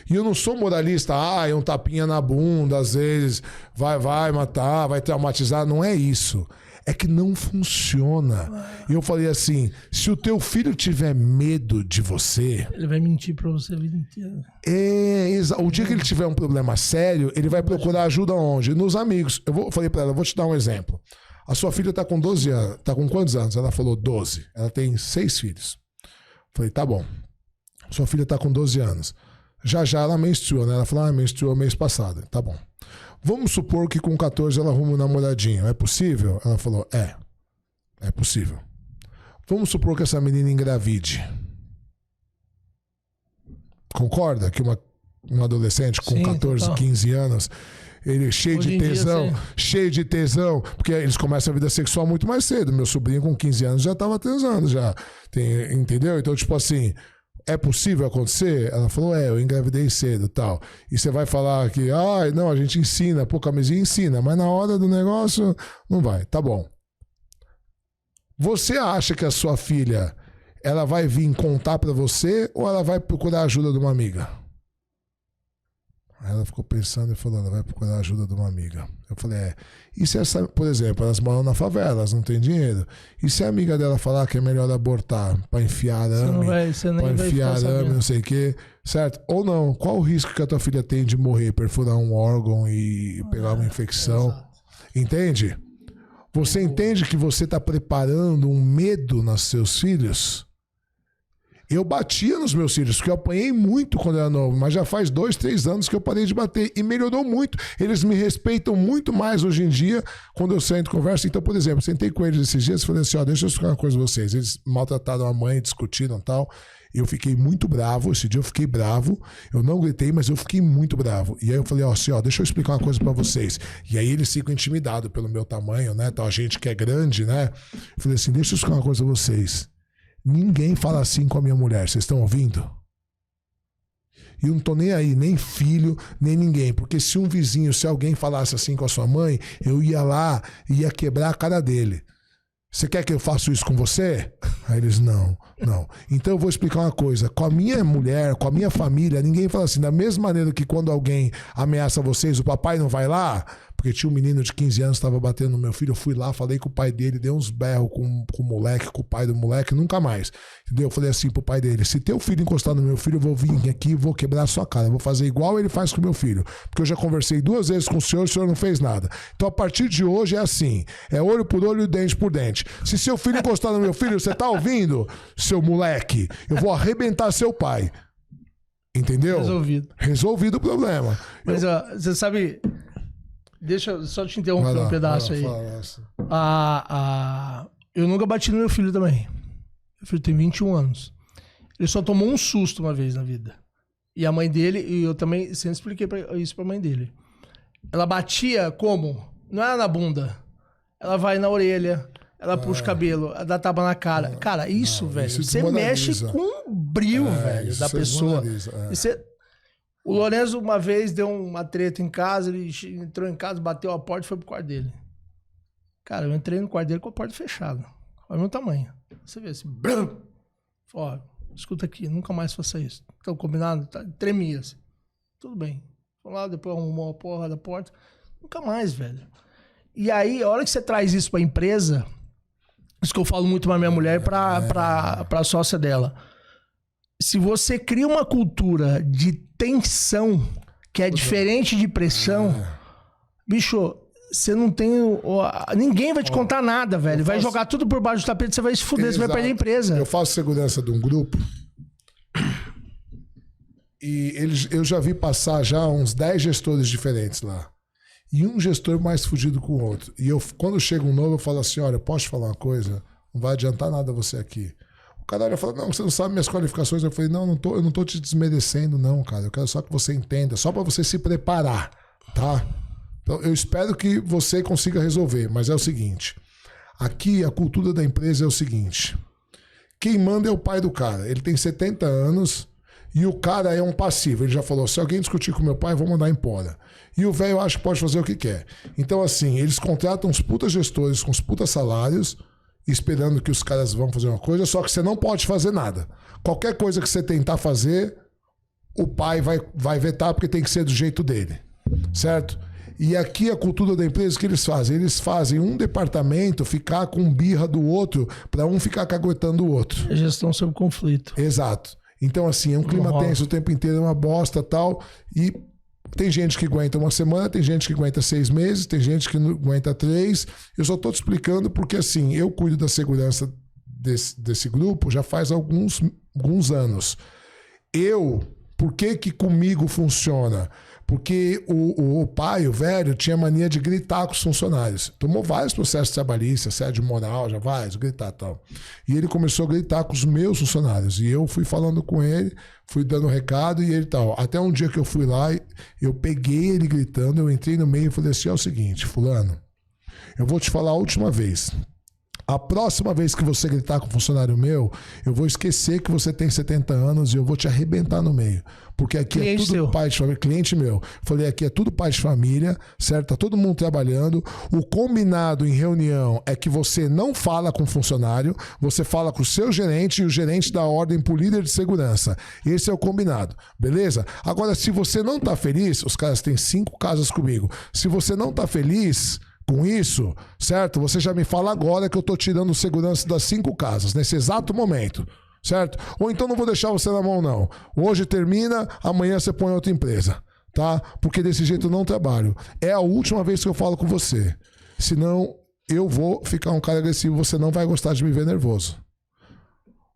E eu não sou moralista, é um tapinha na bunda, às vezes vai matar, vai traumatizar, não é isso. É que não funciona. E eu falei assim, se o teu filho tiver medo de você... Ele vai mentir pra você a vida inteira. O dia que ele tiver um problema sério, ele vai procurar ajuda onde? Nos amigos. Eu falei pra ela, vou te dar um exemplo. A sua filha tá com 12 anos. Tá com quantos anos? Ela falou 12. Ela tem 6 filhos. Falei, tá bom. Sua filha tá com 12 anos. Já ela menstrua, né? Ela falou, menstruou mês passado. Tá bom. Vamos supor que com 14 ela arruma um namoradinho. É possível? Ela falou, é possível. Vamos supor que essa menina engravide. Concorda que uma adolescente com 14, 15 anos, ele cheio de tesão, porque eles começam a vida sexual muito mais cedo. Meu sobrinho com 15 anos já estava transando, entendeu? Então, tipo assim... É possível acontecer? Ela falou, eu engravidei cedo, tal. E você vai falar que, não, a gente ensina, camisinha ensina, mas na hora do negócio não vai. Tá bom. Você acha que a sua filha, ela vai vir contar pra você ou ela vai procurar ajuda de uma amiga? Aí ela ficou pensando e falou, ela vai procurar ajuda de uma amiga. Eu falei, e se essa, por exemplo, elas moram na favela, elas não têm dinheiro. E se a amiga dela falar que é melhor abortar pra enfiar arame, não sei o quê, certo? Ou não, qual o risco que a tua filha tem de morrer, perfurar um órgão e pegar uma infecção? Entende? Você entende que você está preparando um medo nos seus filhos? Eu batia nos meus filhos, porque eu apanhei muito quando eu era novo, mas já faz 2, 3 anos que eu parei de bater e melhorou muito. Eles me respeitam muito mais hoje em dia quando eu sento e converso. Então, por exemplo, sentei com eles esses dias e falei assim, deixa eu explicar uma coisa pra vocês. Eles maltrataram a mãe, discutiram e tal. Eu fiquei muito bravo, esse dia eu fiquei bravo. Eu não gritei, mas eu fiquei muito bravo. E aí eu falei, deixa eu explicar uma coisa pra vocês. E aí eles ficam intimidados pelo meu tamanho, né? Então, a gente que é grande, né? Eu falei assim, deixa eu explicar uma coisa pra vocês. Ninguém fala assim com a minha mulher, vocês estão ouvindo? E eu não tô nem aí, nem filho, nem ninguém. Porque se um vizinho, se alguém falasse assim com a sua mãe, eu ia lá e ia quebrar a cara dele. Você quer que eu faça isso com você? Aí eles, não. Então eu vou explicar uma coisa. Com a minha mulher, com a minha família, ninguém fala assim. Da mesma maneira que quando alguém ameaça vocês, o papai não vai lá... Porque tinha um menino de 15 anos que estava batendo no meu filho. Eu fui lá, falei com o pai dele, dei uns berros com o moleque, com o pai do moleque, nunca mais. Entendeu? Eu falei assim pro pai dele, se teu filho encostar no meu filho, eu vou vir aqui e vou quebrar a sua cara. Eu vou fazer igual ele faz com o meu filho. Porque eu já conversei 2 vezes com o senhor não fez nada. Então a partir de hoje é assim, é olho por olho e dente por dente. Se seu filho encostar no meu filho, você tá ouvindo, seu moleque? Eu vou arrebentar seu pai. Entendeu? Resolvido o problema. Mas você sabe... Deixa eu só te interromper um pedaço aí. Eu nunca bati no meu filho também. Meu filho tem 21 anos. Ele só tomou um susto uma vez na vida. E a mãe dele, e eu também sempre expliquei isso pra mãe dele. Ela batia como? Não era na bunda. Ela vai na orelha, ela puxa o cabelo, ela dá tapa na cara. Cara, isso, velho. Isso você mexe com o brilho, velho, da pessoa. O Lorenzo uma vez deu uma treta em casa, ele entrou em casa, bateu a porta e foi pro quarto dele. Cara, eu entrei no quarto dele com a porta fechada. Olha o meu tamanho. Você vê assim, ó, escuta aqui, nunca mais faça isso. Então, combinado? Tremia assim. Tudo bem. Foi lá, depois arrumou a porra da porta. Nunca mais, velho. E aí, a hora que você traz isso pra empresa, isso que eu falo muito pra minha mulher e pra sócia dela. Se você cria uma cultura de tensão, que é diferente de pressão, bicho, você não tem... Ninguém vai te contar nada, velho. Vai jogar tudo por baixo do tapete, você vai se fuder, você vai perder a empresa. Eu faço segurança de um grupo e eu já vi passar já uns 10 gestores diferentes lá. E um gestor mais fudido com o outro. E quando chega um novo, eu falo assim, olha, posso te falar uma coisa? Não vai adiantar nada você aqui. O cara olha e fala, não, você não sabe minhas qualificações. Eu falei, não, eu não tô te desmerecendo, não, cara. Eu quero só que você entenda, só para você se preparar, tá? Então, eu espero que você consiga resolver, mas é o seguinte, aqui a cultura da empresa é o seguinte, quem manda é o pai do cara, ele tem 70 anos e o cara é um passivo, ele já falou, se alguém discutir com meu pai, eu vou mandar embora. E o velho acha que pode fazer o que quer. Então assim, eles contratam os putas gestores com os putas salários, esperando que os caras vão fazer uma coisa, só que você não pode fazer nada. Qualquer coisa que você tentar fazer, o pai vai vetar porque tem que ser do jeito dele, certo? E aqui a cultura da empresa, o que eles fazem? Eles fazem um departamento ficar com birra do outro para um ficar caguetando o outro. A gestão sob conflito. Exato. Então, assim, é um clima tenso o tempo inteiro, é uma bosta e tal. E tem gente que aguenta uma semana, tem gente que aguenta 6 meses, tem gente que não aguenta 3. Eu só estou te explicando porque, assim, eu cuido da segurança desse grupo já faz alguns anos. Por que comigo funciona? Porque o pai, o velho, tinha mania de gritar com os funcionários. Tomou vários processos trabalhistas, assédio moral, já vários, gritar e tal. E ele começou a gritar com os meus funcionários. E eu fui falando com ele, fui dando recado e ele tal. Até um dia que eu fui lá, eu peguei ele gritando, eu entrei no meio e falei assim, é o seguinte, fulano, eu vou te falar a última vez. A próxima vez que você gritar com um funcionário meu, eu vou esquecer que você tem 70 anos e eu vou te arrebentar no meio. Porque aqui cliente é tudo seu. Pai de família. Cliente meu. Falei, aqui é tudo pai de família, certo? Tá todo mundo trabalhando. O combinado em reunião é que você não fala com o funcionário, você fala com o seu gerente e o gerente dá ordem pro líder de segurança. Esse é o combinado, beleza? Agora, se você não tá feliz, os caras têm 5 casas comigo. Se você não tá feliz com isso, certo? Você já me fala agora que eu tô tirando segurança das 5 casas, nesse exato momento, certo? Ou então não vou deixar você na mão, não. Hoje termina, amanhã você põe outra empresa, tá? Porque desse jeito eu não trabalho. É a última vez que eu falo com você. Senão eu vou ficar um cara agressivo, você não vai gostar de me ver nervoso.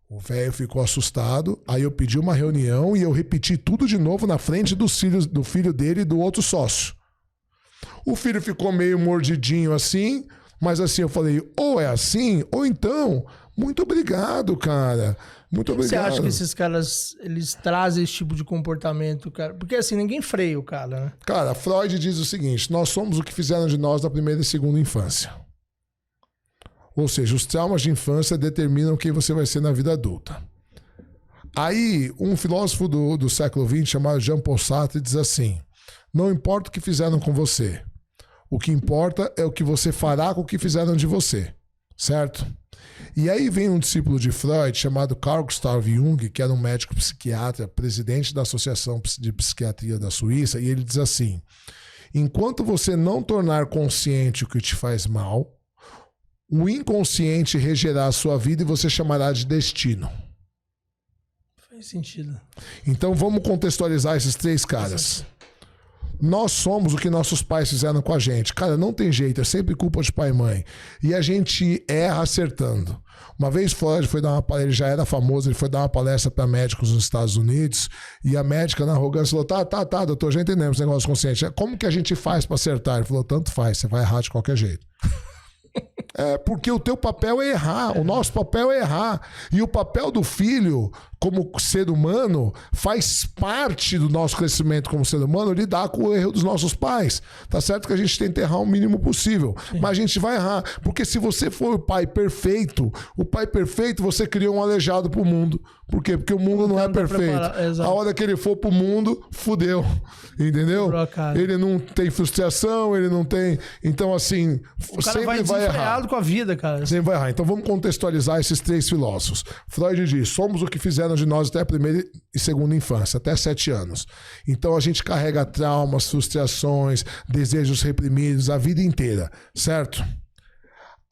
O velho ficou assustado, aí eu pedi uma reunião e eu repeti tudo de novo na frente dos filhos, do filho dele e do outro sócio. O filho ficou meio mordidinho assim, mas assim eu falei, ou é assim, ou então, muito obrigado, cara. Muito obrigado. Você acha que esses caras, eles trazem esse tipo de comportamento, cara? Porque assim, ninguém freia o cara, né? Cara, Freud diz o seguinte, nós somos o que fizeram de nós na primeira e segunda infância. Ou seja, os traumas de infância determinam quem você vai ser na vida adulta. Aí, um filósofo do século XX chamado Jean-Paul Sartre diz assim, não importa o que fizeram com você, o que importa é o que você fará com o que fizeram de você, certo? E aí vem um discípulo de Freud chamado Carl Gustav Jung, que era um médico psiquiatra, presidente da Associação de Psiquiatria da Suíça, e ele diz assim, enquanto você não tornar consciente o que te faz mal, o inconsciente regerá a sua vida e você chamará de destino. Faz sentido. Então vamos contextualizar esses 3 caras. Nós somos o que nossos pais fizeram com a gente. Cara, não tem jeito, é sempre culpa de pai e mãe. E a gente erra acertando. Uma vez Freud foi dar uma palestra, ele já era famoso, ele foi dar uma palestra para médicos nos Estados Unidos, e a médica na arrogância falou, tá, doutor, já entendemos esse negócio consciente. Como que a gente faz para acertar? Ele falou, tanto faz, você vai errar de qualquer jeito. É, porque o teu papel é errar, o nosso papel é errar. E o papel do filho, como ser humano, faz parte do nosso crescimento como ser humano lidar com o erro dos nossos pais. Tá certo que a gente tenta errar o mínimo possível, sim, mas a gente vai errar. Porque se você for o pai perfeito você criou um aleijado pro mundo. Por quê? Porque o mundo não é perfeito. A hora que ele for pro mundo, fudeu. Entendeu? Ele não tem frustração, ele não tem... Então, assim, o cara sempre vai errar. Com a vida, cara. Sempre vai errar. Então vamos contextualizar esses 3 filósofos. Freud diz, somos o que fizeram de nós até a primeira e segunda infância, até 7 anos. Então a gente carrega traumas, frustrações, desejos reprimidos a vida inteira, certo?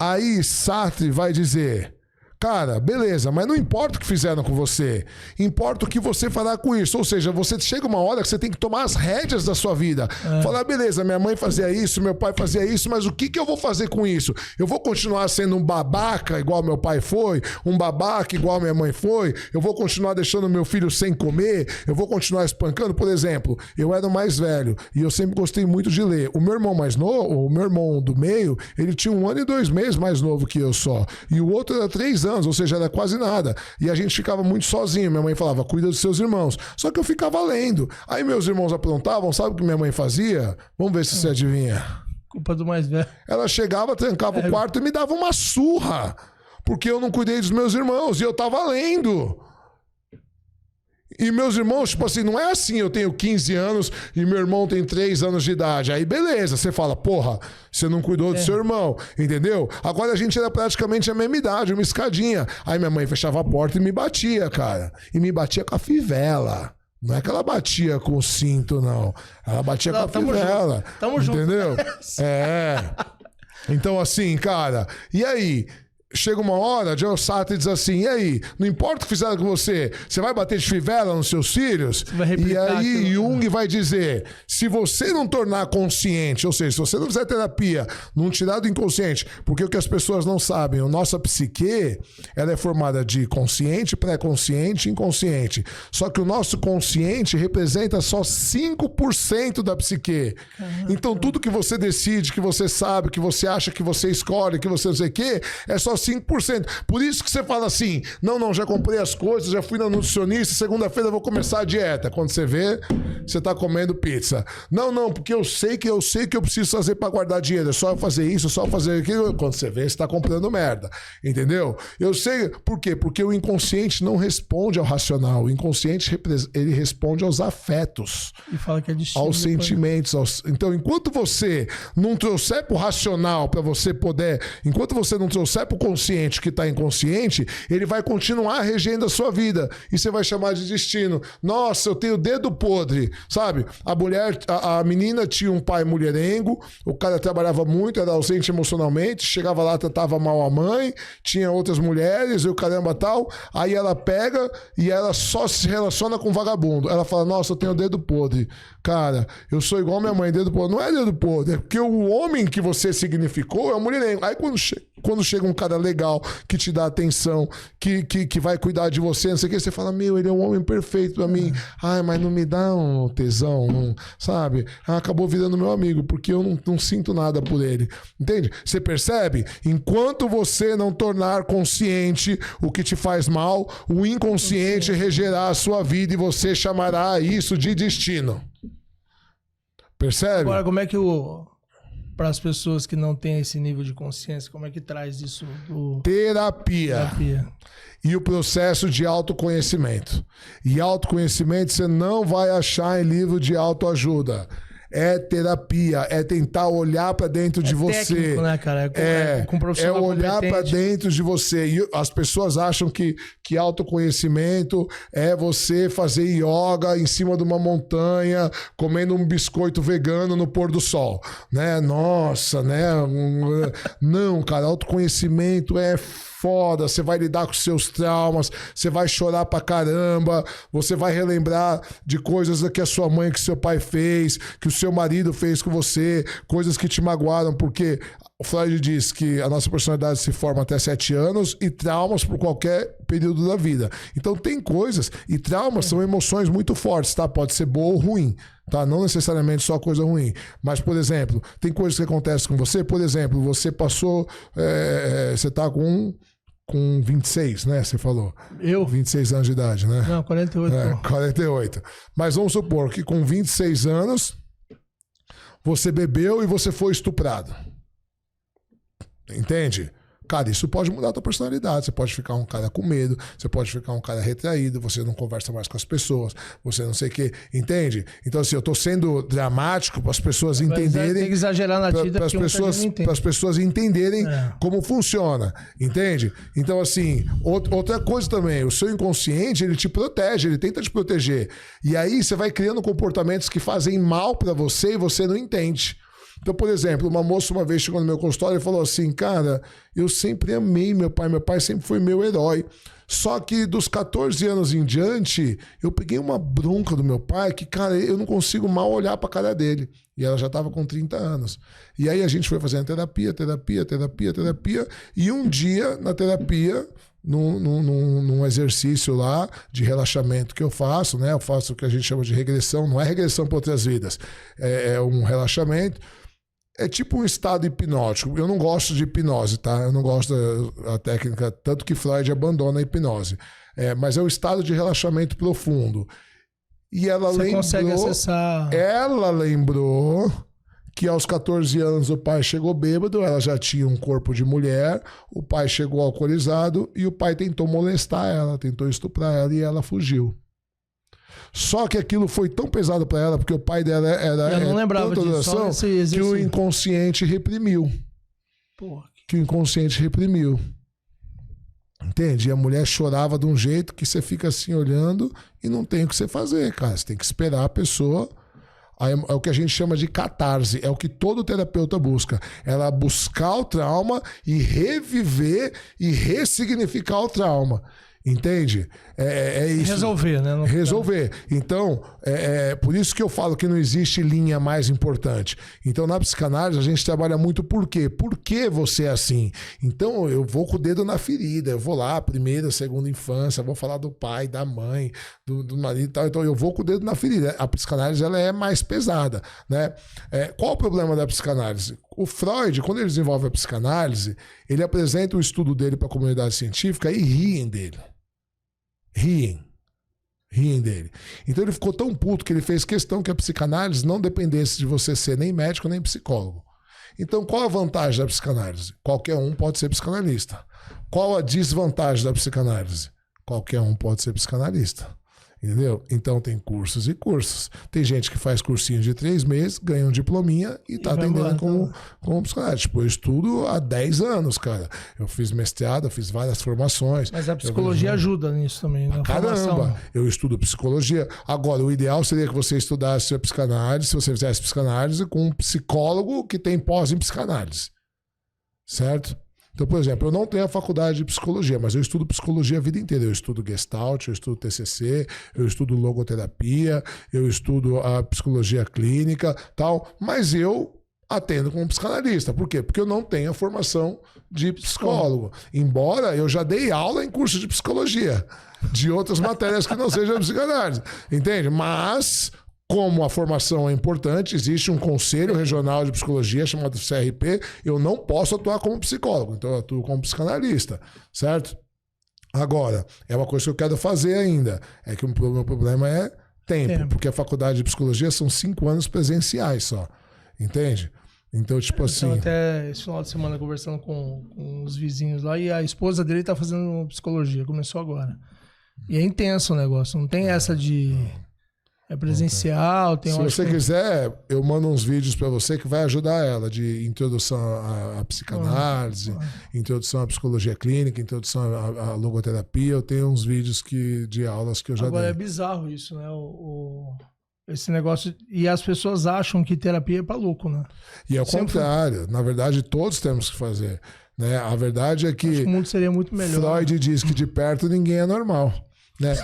Aí Sartre vai dizer... Cara, beleza, mas não importa o que fizeram com você, importa o que você fará com isso. Ou seja, você chega uma hora que você tem que tomar as rédeas da sua vida. Falar, beleza, minha mãe fazia isso, meu pai fazia isso, mas o que eu vou fazer com isso? Eu vou continuar sendo um babaca igual meu pai foi, um babaca igual minha mãe foi, eu vou continuar deixando meu filho sem comer, eu vou continuar espancando. Por exemplo, eu era o mais velho e eu sempre gostei muito de ler. O meu irmão mais novo, o meu irmão do meio, ele tinha 1 ano e 2 meses mais novo que eu só. E o outro era 3 anos anos, ou seja, era quase nada. E a gente ficava muito sozinho. Minha mãe falava, cuida dos seus irmãos. Só que eu ficava lendo. Aí meus irmãos aprontavam, sabe o que minha mãe fazia? Vamos ver se você adivinha. Culpa do mais velho. Ela chegava, trancava o quarto e me dava uma surra. Porque eu não cuidei dos meus irmãos e eu tava lendo. E meus irmãos, tipo assim, não é assim, eu tenho 15 anos e meu irmão tem 3 anos de idade. Aí beleza, você fala, porra, você não cuidou do seu irmão, entendeu? Agora a gente era praticamente a mesma idade, uma escadinha. Aí minha mãe fechava a porta e me batia, cara. E me batia com a fivela. Não é que ela batia com o cinto, não. Ela batia com a fivela. Tamo junto. Entendeu? Então assim, cara, e aí? Chega uma hora, John Sartre diz assim, e aí, não importa o que fizeram com você, você vai bater de fivela nos seus filhos? E aí Jung vai dizer, se você não tornar consciente, ou seja, se você não fizer terapia, não tirar do inconsciente, porque o que as pessoas não sabem, a nossa psique, ela é formada de consciente, pré-consciente e inconsciente. Só que o nosso consciente representa só 5% da psique. Então tudo que você decide, que você sabe, que você acha, que você escolhe, que você não sei o quê, é só 5%. Por isso que você fala assim, não, já comprei as coisas, já fui na nutricionista, segunda-feira eu vou começar a dieta. Quando você vê, você tá comendo pizza. Não, porque eu sei que eu preciso fazer para guardar dinheiro. É só eu fazer isso, é só eu fazer aquilo. Quando você vê, você tá comprando merda. Entendeu? Eu sei. Por quê? Porque o inconsciente não responde ao racional. O inconsciente, ele responde aos afetos. E fala que é destino, aos sentimentos. Então, enquanto você não trouxer pro racional para você poder... Enquanto você não trouxer pro consciente que está inconsciente, ele vai continuar regendo a sua vida. E você vai chamar de destino. Nossa, eu tenho dedo podre. Sabe? A menina tinha um pai mulherengo, o cara trabalhava muito, era ausente emocionalmente, chegava lá, tratava mal a mãe, tinha outras mulheres, e o caramba tal. Aí ela pega e ela só se relaciona com vagabundo. Ela fala, nossa, eu tenho dedo podre. Cara, eu sou igual minha mãe, dedo podre. Não é dedo podre, é porque o homem que você significou é o mulherengo. Aí quando chega um cara legal, que te dá atenção, que vai cuidar de você, não sei o que, você fala, ele é um homem perfeito pra mim. Ai, mas não me dá um tesão, não, sabe? Acabou virando meu amigo, porque eu não sinto nada por ele. Entende? Você percebe? Enquanto você não tornar consciente o que te faz mal, o inconsciente regerá a sua vida e você chamará isso de destino. Percebe? Agora, como é que para as pessoas que não têm esse nível de consciência, como é que traz isso? Terapia. E o processo de autoconhecimento. E autoconhecimento você não vai achar em livro de autoajuda. É terapia, é tentar olhar para dentro de você. Técnico, né, cara? Com um profissional olhar para dentro de você. E as pessoas acham que autoconhecimento é você fazer yoga em cima de uma montanha, comendo um biscoito vegano no pôr do sol, né? Nossa, né? Não, cara, autoconhecimento é foda, você vai lidar com seus traumas, você vai chorar pra caramba, você vai relembrar de coisas que a sua mãe, que seu pai fez, que o seu marido fez com você, coisas que te magoaram, porque o Freud diz que a nossa personalidade se forma até 7 anos e traumas por qualquer período da vida. Então tem coisas, e traumas são emoções muito fortes, tá? Pode ser boa ou ruim, tá? Não necessariamente só coisa ruim. Mas, por exemplo, tem coisas que acontecem com você. Por exemplo, você passou... você tá com 26, né? Você falou. Eu? 26 anos de idade, né? Não, 48. 48. Mas vamos supor que com 26 anos você bebeu e você foi estuprado. Entende? Cara, isso pode mudar a tua personalidade. Você pode ficar um cara com medo, você pode ficar um cara retraído, você não conversa mais com as pessoas, você não sei o quê. Entende? Então, assim, eu tô sendo dramático para as pessoas entenderem. Tem que exagerar na vida, para as pessoas entenderem como funciona. Entende? Então, assim, outra coisa também, o seu inconsciente, ele te protege, ele tenta te proteger. E aí você vai criando comportamentos que fazem mal para você e você não entende. Então, por exemplo, uma moça uma vez chegou no meu consultório e falou assim, cara, eu sempre amei meu pai sempre foi meu herói. Só que dos 14 anos em diante, eu peguei uma bronca do meu pai que, cara, eu não consigo mal olhar pra cara dele. E ela já estava com 30 anos. E aí a gente foi fazendo terapia. E um dia, na terapia, num exercício lá de relaxamento que eu faço, né? Eu faço o que a gente chama de regressão. Não é regressão para outras vidas. É um relaxamento. É tipo um estado hipnótico. Eu não gosto de hipnose, tá? Eu não gosto da técnica, tanto que Freud abandona a hipnose. Mas é um estado de relaxamento profundo. E ela Você consegue acessar... Ela lembrou que aos 14 anos o pai chegou bêbado, ela já tinha um corpo de mulher, o pai chegou alcoolizado e o pai tentou molestar ela, tentou estuprar ela e ela fugiu. Só que aquilo foi tão pesado para ela, porque o pai dela era eu não lembrava disso, que o inconsciente reprimiu. Porra. Que o inconsciente reprimiu. Entende? E a mulher chorava de um jeito que você fica assim olhando e não tem o que você fazer, cara. Você tem que esperar a pessoa. É o que a gente chama de catarse. É o que todo terapeuta busca. Ela buscar o trauma e reviver e ressignificar o trauma. Entende? É isso. Resolver, né? Resolver. Então, por isso que eu falo que não existe linha mais importante. Então, na psicanálise, a gente trabalha muito por quê? Por que você é assim? Então, eu vou com o dedo na ferida. Eu vou lá, primeira, segunda infância, vou falar do pai, da mãe, do marido e tal. Então, eu vou com o dedo na ferida. A psicanálise, ela é mais pesada, né? Qual o problema da psicanálise? O Freud, quando ele desenvolve a psicanálise, ele apresenta o estudo dele para a comunidade científica e riem dele. Riem dele. Então ele ficou tão puto que ele fez questão que a psicanálise não dependesse de você ser nem médico nem psicólogo. Então qual a vantagem da psicanálise? Qualquer um pode ser psicanalista. Qual a desvantagem da psicanálise? Qualquer um pode ser psicanalista. Entendeu? Então tem cursos e cursos. Tem gente que faz cursinho de 3 meses, ganha um diplominha e tá atendendo como psicanalista. Tipo, eu estudo há 10 anos, cara. Eu fiz mestrado, eu fiz várias formações. Mas a psicologia ajuda nisso também, na formação. Caramba, eu estudo psicologia. Agora, o ideal seria que você estudasse a psicanálise, se você fizesse psicanálise, com um psicólogo que tem pós em psicanálise. Certo? Então, por exemplo, eu não tenho a faculdade de psicologia, mas eu estudo psicologia a vida inteira. Eu estudo Gestalt, eu estudo TCC, eu estudo logoterapia, eu estudo a psicologia clínica, tal. Mas eu atendo como psicanalista. Por quê? Porque eu não tenho a formação de psicólogo. Embora eu já dei aula em curso de psicologia, de outras matérias que não sejam psicanálise. Entende? Mas... como a formação é importante, existe um conselho regional de psicologia chamado CRP, eu não posso atuar como psicólogo, então eu atuo como psicanalista, certo? Agora, é uma coisa que eu quero fazer ainda, é que o meu problema é tempo, porque a faculdade de psicologia são 5 anos presenciais só, entende? Então, tipo assim... Eu até esse final de semana conversando com os vizinhos lá, e a esposa dele tá fazendo psicologia, começou agora. E é intenso o negócio, não tem essa de... É presencial, tem... Se você quiser, eu mando uns vídeos para você que vai ajudar ela, de introdução à psicanálise, introdução à psicologia clínica, introdução à logoterapia. Eu tenho uns vídeos de aulas que eu já dei. Agora é bizarro isso, né? Esse negócio... E as pessoas acham que terapia é para louco, né? E é o contrário. Na verdade, todos temos que fazer. Né? A verdade é que... Acho que o mundo seria muito melhor. Freud diz que de perto ninguém é normal. Né?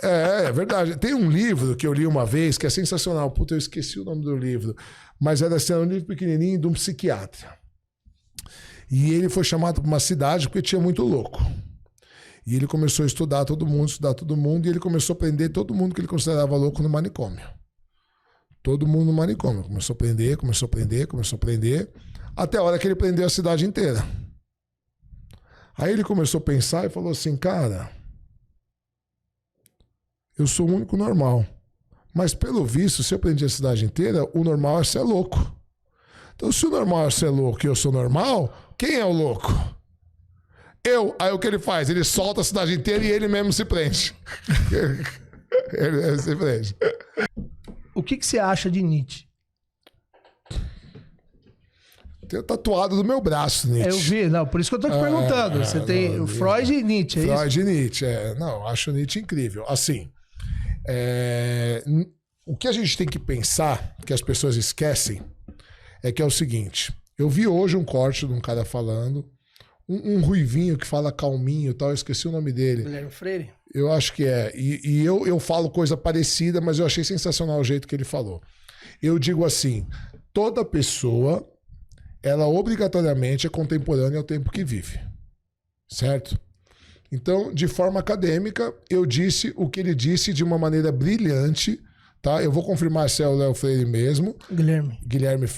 É verdade. Tem um livro que eu li uma vez que é sensacional. Puta, eu esqueci o nome do livro. Mas era assim, um livro pequenininho de um psiquiatra. E ele foi chamado para uma cidade porque tinha muito louco. E ele começou a estudar todo mundo, e ele começou a prender todo mundo que ele considerava louco no manicômio. Todo mundo no manicômio. Começou a prender, até a hora que ele prendeu a cidade inteira. Aí ele começou a pensar e falou assim, cara... eu sou o único normal. Mas, pelo visto, se eu prendi a cidade inteira, o normal é ser louco. Então, se o normal é ser louco e eu sou normal, quem é o louco? Eu. Aí o que ele faz? Ele solta a cidade inteira e ele mesmo se prende. Ele se prende. O que você acha de Nietzsche? Tenho tatuado do meu braço, Nietzsche. Eu vi, não, por isso que eu tô te perguntando. Você tem o Freud e Nietzsche, é isso? Freud e Nietzsche, não, acho Nietzsche incrível. Assim, o que a gente tem que pensar, que as pessoas esquecem, é que é o seguinte, eu vi hoje um corte de um cara falando, um ruivinho que fala calminho e tal, eu esqueci o nome dele. Guilherme Freire? Eu acho que é, e eu falo coisa parecida, mas eu achei sensacional o jeito que ele falou. Eu digo assim, toda pessoa... ela obrigatoriamente é contemporânea ao tempo que vive, certo? Então, de forma acadêmica, eu disse o que ele disse de uma maneira brilhante, tá? Eu vou confirmar se é o Léo Freire mesmo. Guilherme.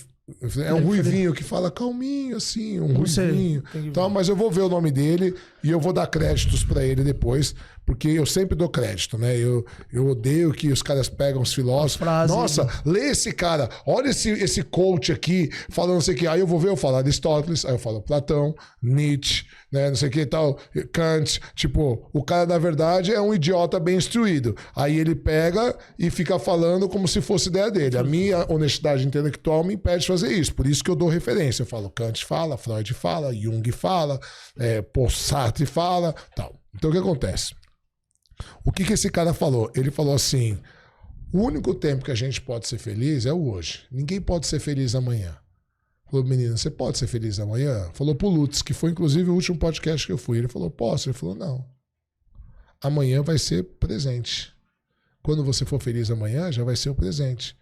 É um ruivinho que fala calminho, assim, um ruivinho. Então, mas eu vou ver o nome dele e eu vou dar créditos para ele depois, porque eu sempre dou crédito, né? Eu odeio que os caras pegam os filósofos. Nossa, lê esse cara, olha esse coach aqui, falando não sei o que. Aí eu vou ver, eu falo Aristóteles, aí eu falo Platão, Nietzsche, né? Não sei o que e tal, Kant. Tipo, o cara, na verdade, é um idiota bem instruído. Aí ele pega e fica falando como se fosse ideia dele. A minha honestidade intelectual me impede de fazer isso. Por isso que eu dou referência. Eu falo Kant fala, Freud fala, Jung fala, Sartre fala, tal. Então o que acontece? O que esse cara falou? Ele falou assim: o único tempo que a gente pode ser feliz é o hoje. Ninguém pode ser feliz amanhã. Falou, menino, você pode ser feliz amanhã? Falou pro Lutz, que foi inclusive o último podcast que eu fui. Ele falou, posso? Ele falou, não. Amanhã vai ser presente. Quando você for feliz amanhã, já vai ser o presente.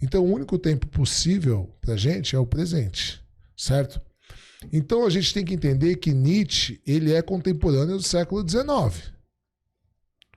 Então, o único tempo possível pra gente é o presente, certo? Então, a gente tem que entender que Nietzsche, ele é contemporâneo do século XIX.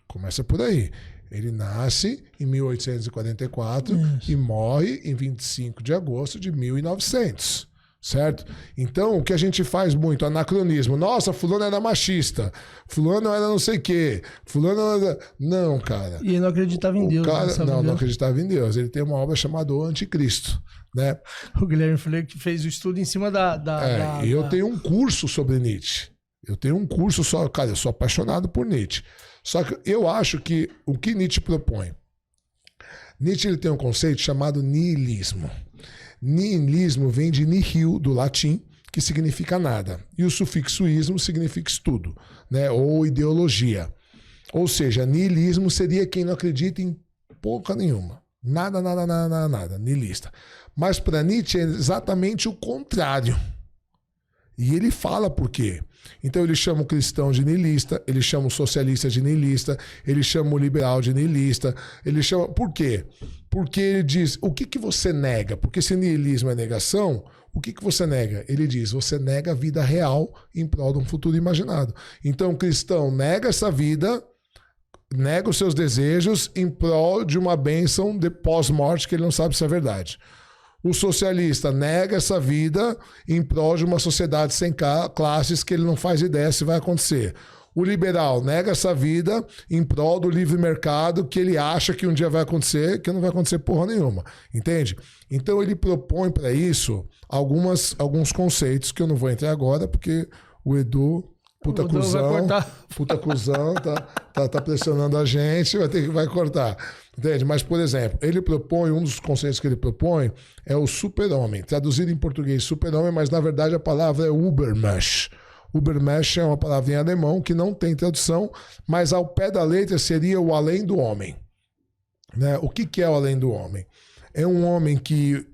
Começa por aí. Ele nasce em 1844 e morre em 25 de agosto de 1900, certo? Então, o que a gente faz muito, anacronismo. Nossa, fulano era machista, fulano era não sei o quê, fulano era... Não, cara. E ele não acreditava em Deus. Não acreditava em Deus. Ele tem uma obra chamada O Anticristo, né? O Guilherme Freire fez o estudo em cima E eu tenho um curso sobre Nietzsche. Eu tenho um curso só... Cara, eu sou apaixonado por Nietzsche. Só que eu acho que o que Nietzsche propõe? Nietzsche ele tem um conceito chamado niilismo. Niilismo vem de nihil, do latim, que significa nada. E o sufixo ismo significa estudo, né? Ou ideologia. Ou seja, niilismo seria quem não acredita em porra nenhuma. Nada, niilista. Mas para Nietzsche é exatamente o contrário. E ele fala por quê. Então ele chama o cristão de niilista, ele chama o socialista de niilista, ele chama o liberal de niilista, ele chama... Por quê? Porque ele diz, o que você nega? Porque se niilismo é negação, o que você nega? Ele diz, você nega a vida real em prol de um futuro imaginado. Então o cristão nega essa vida, nega os seus desejos em prol de uma bênção de pós-morte que ele não sabe se é verdade. O socialista nega essa vida em prol de uma sociedade sem classes que ele não faz ideia se vai acontecer. O liberal nega essa vida em prol do livre mercado que ele acha que um dia vai acontecer, que não vai acontecer porra nenhuma. Entende? Então ele propõe para isso alguns conceitos que eu não vou entrar agora, porque o Edu... Puta cuzão, tá pressionando a gente, vai cortar. Entende? Mas, por exemplo, ele propõe, um dos conceitos que ele propõe é o super-homem. Traduzido em português, super-homem, mas na verdade a palavra é Übermensch. Übermensch é uma palavra em alemão que não tem tradução, mas ao pé da letra seria o além do homem. Né? O que é o além do homem? É um homem que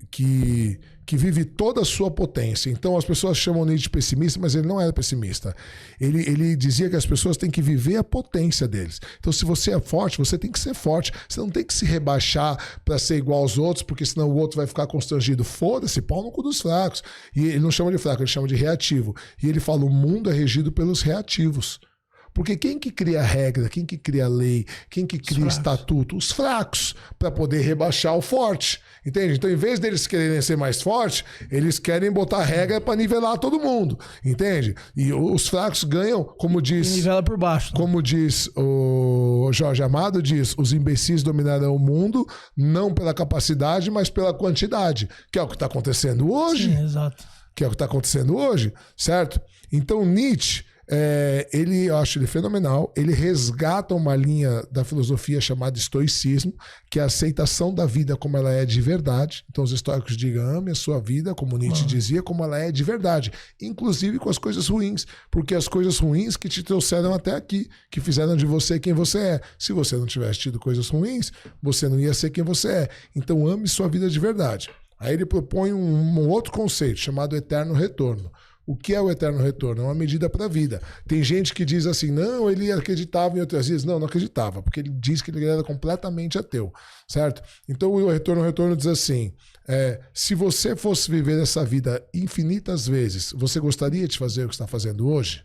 vive toda a sua potência. Então as pessoas chamam Nietzsche de pessimista, mas ele não era pessimista. Ele dizia que as pessoas têm que viver a potência deles. Então se você é forte, você tem que ser forte. Você não tem que se rebaixar para ser igual aos outros, porque senão o outro vai ficar constrangido. Foda-se, pau no cu dos fracos. E ele não chama de fraco, ele chama de reativo. E ele fala, o mundo é regido pelos reativos. Porque quem que cria regra, quem que cria lei, quem que cria estatuto? Os fracos, para poder rebaixar o forte. Entende? Então, em vez deles quererem ser mais fortes, eles querem botar regra para nivelar todo mundo. Entende? E os fracos ganham, como diz... E nivela por baixo. Como diz o Jorge Amado, diz, os imbecis dominarão o mundo, não pela capacidade, mas pela quantidade. Que é o que está acontecendo hoje. Sim, exato. Que é o que está acontecendo hoje, certo? Então, Nietzsche... eu acho ele fenomenal. Ele resgata uma linha da filosofia chamada estoicismo, que é a aceitação da vida como ela é de verdade. Então os estoicos digam, ame a sua vida, como Nietzsche dizia, como ela é de verdade, inclusive com as coisas ruins, porque as coisas ruins que te trouxeram até aqui, que fizeram de você quem você é. Se você não tivesse tido coisas ruins, você não ia ser quem você é. Então ame sua vida de verdade. Aí ele propõe um outro conceito chamado eterno retorno. O que é o eterno retorno? É uma medida para a vida. Tem gente que diz assim, não, ele acreditava em outras vidas. Não acreditava, porque ele diz que ele era completamente ateu, certo? Então o retorno diz assim, se você fosse viver essa vida infinitas vezes, você gostaria de fazer o que está fazendo hoje?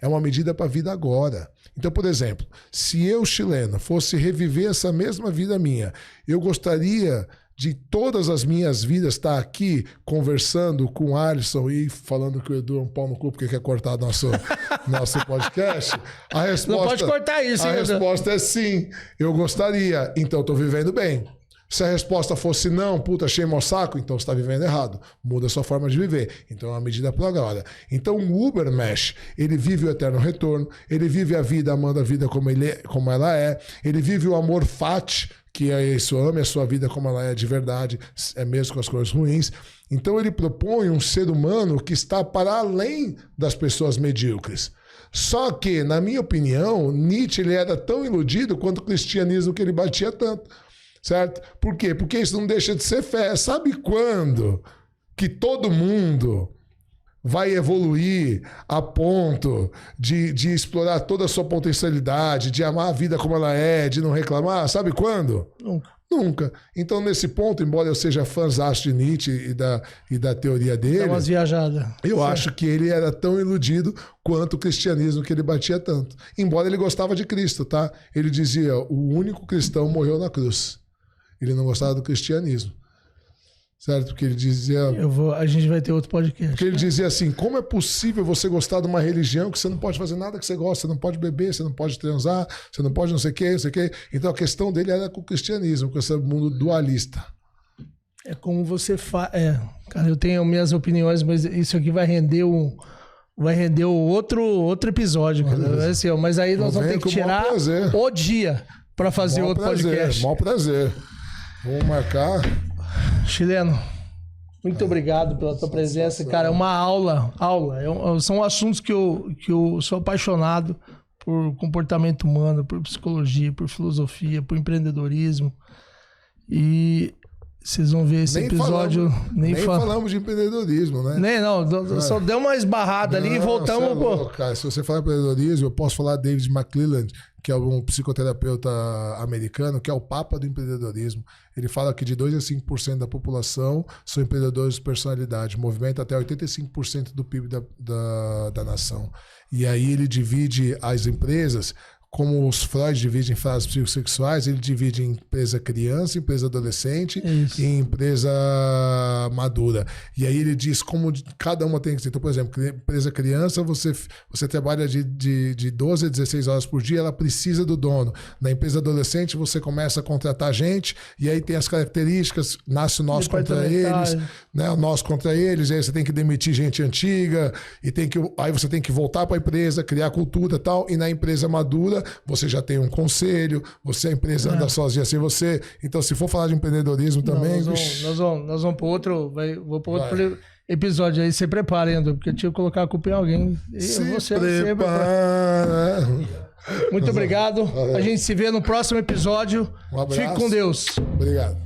É uma medida para a vida agora. Então, por exemplo, se eu, chileno, fosse reviver essa mesma vida minha, eu gostaria de todas as minhas vidas estar aqui conversando com o Alisson e falando que o Edu é um pau no cu porque quer cortar nosso podcast? A resposta, não pode cortar isso, hein, resposta é sim, eu gostaria, então eu tô vivendo bem. Se a resposta fosse não, puta, achei mó saco, então você está vivendo errado. Muda a sua forma de viver. Então é uma medida para agora. Então o Ubermesh, ele vive o eterno retorno, ele vive a vida amando a vida como ela é, ele vive o amor fati, que é isso, ame a sua vida como ela é de verdade, é mesmo com as coisas ruins. Então ele propõe um ser humano que está para além das pessoas medíocres. Só que, na minha opinião, Nietzsche ele era tão iludido quanto o cristianismo que ele batia tanto. Certo? Por quê? Porque isso não deixa de ser fé. Sabe quando que todo mundo vai evoluir a ponto de explorar toda a sua potencialidade, de amar a vida como ela é, de não reclamar? Sabe quando? Nunca. Então, nesse ponto, embora eu seja fãzaço de Nietzsche e da teoria dele... Dá umas viajadas. Eu acho que ele era tão iludido quanto o cristianismo que ele batia tanto. Embora ele gostava de Cristo, tá? Ele dizia, o único cristão morreu na cruz. Ele não gostava do cristianismo. Certo? Porque ele dizia... A gente vai ter outro podcast. Porque ele dizia assim, como é possível você gostar de uma religião que você não pode fazer nada que você gosta, você não pode beber, você não pode transar, você não pode não sei o quê, não sei o quê. Então a questão dele era com o cristianismo, com esse mundo dualista. É como você faz... cara, eu tenho minhas opiniões, mas isso aqui vai render outro episódio. Cara. Assim, mas aí nós vamos ter que tirar o dia para fazer outro podcast. Mó prazer. Vamos marcar. Chileno, muito obrigado pela tua presença. Cara, é uma aula. São assuntos que eu sou apaixonado por comportamento humano, por psicologia, por filosofia, por empreendedorismo. E vocês vão ver esse episódio... Nem falamos de empreendedorismo, né? Só deu uma esbarrada ali e voltamos... Louco, cara. Se você falar empreendedorismo, eu posso falar David McClelland, que é um psicoterapeuta americano, que é o papa do empreendedorismo. Ele fala que de 2% a 5% da população são empreendedores de personalidade, movimenta até 85% do PIB da nação. E aí ele divide as empresas, como os Freud dividem em fases psicossexuais, ele divide em empresa criança, empresa adolescente e empresa madura. E aí ele diz como cada uma tem que ser. Então, por exemplo, empresa criança, você trabalha de 12 a 16 horas por dia, ela precisa do dono. Na empresa adolescente, você começa a contratar gente, e aí tem as características, nasce o nós contra eles, né? O nós contra eles, e aí você tem que demitir gente antiga, aí você tem que voltar para a empresa, criar cultura e tal, e na empresa madura, você já tem um conselho, a empresa anda sozinha sem você. Então, se for falar de empreendedorismo também... Nós vamos para outro episódio aí. Se prepare, André, porque eu tinha que colocar a culpa em alguém. Você prepara. Muito obrigado. A gente se vê no próximo episódio. Um abraço. Fique com Deus. Obrigado.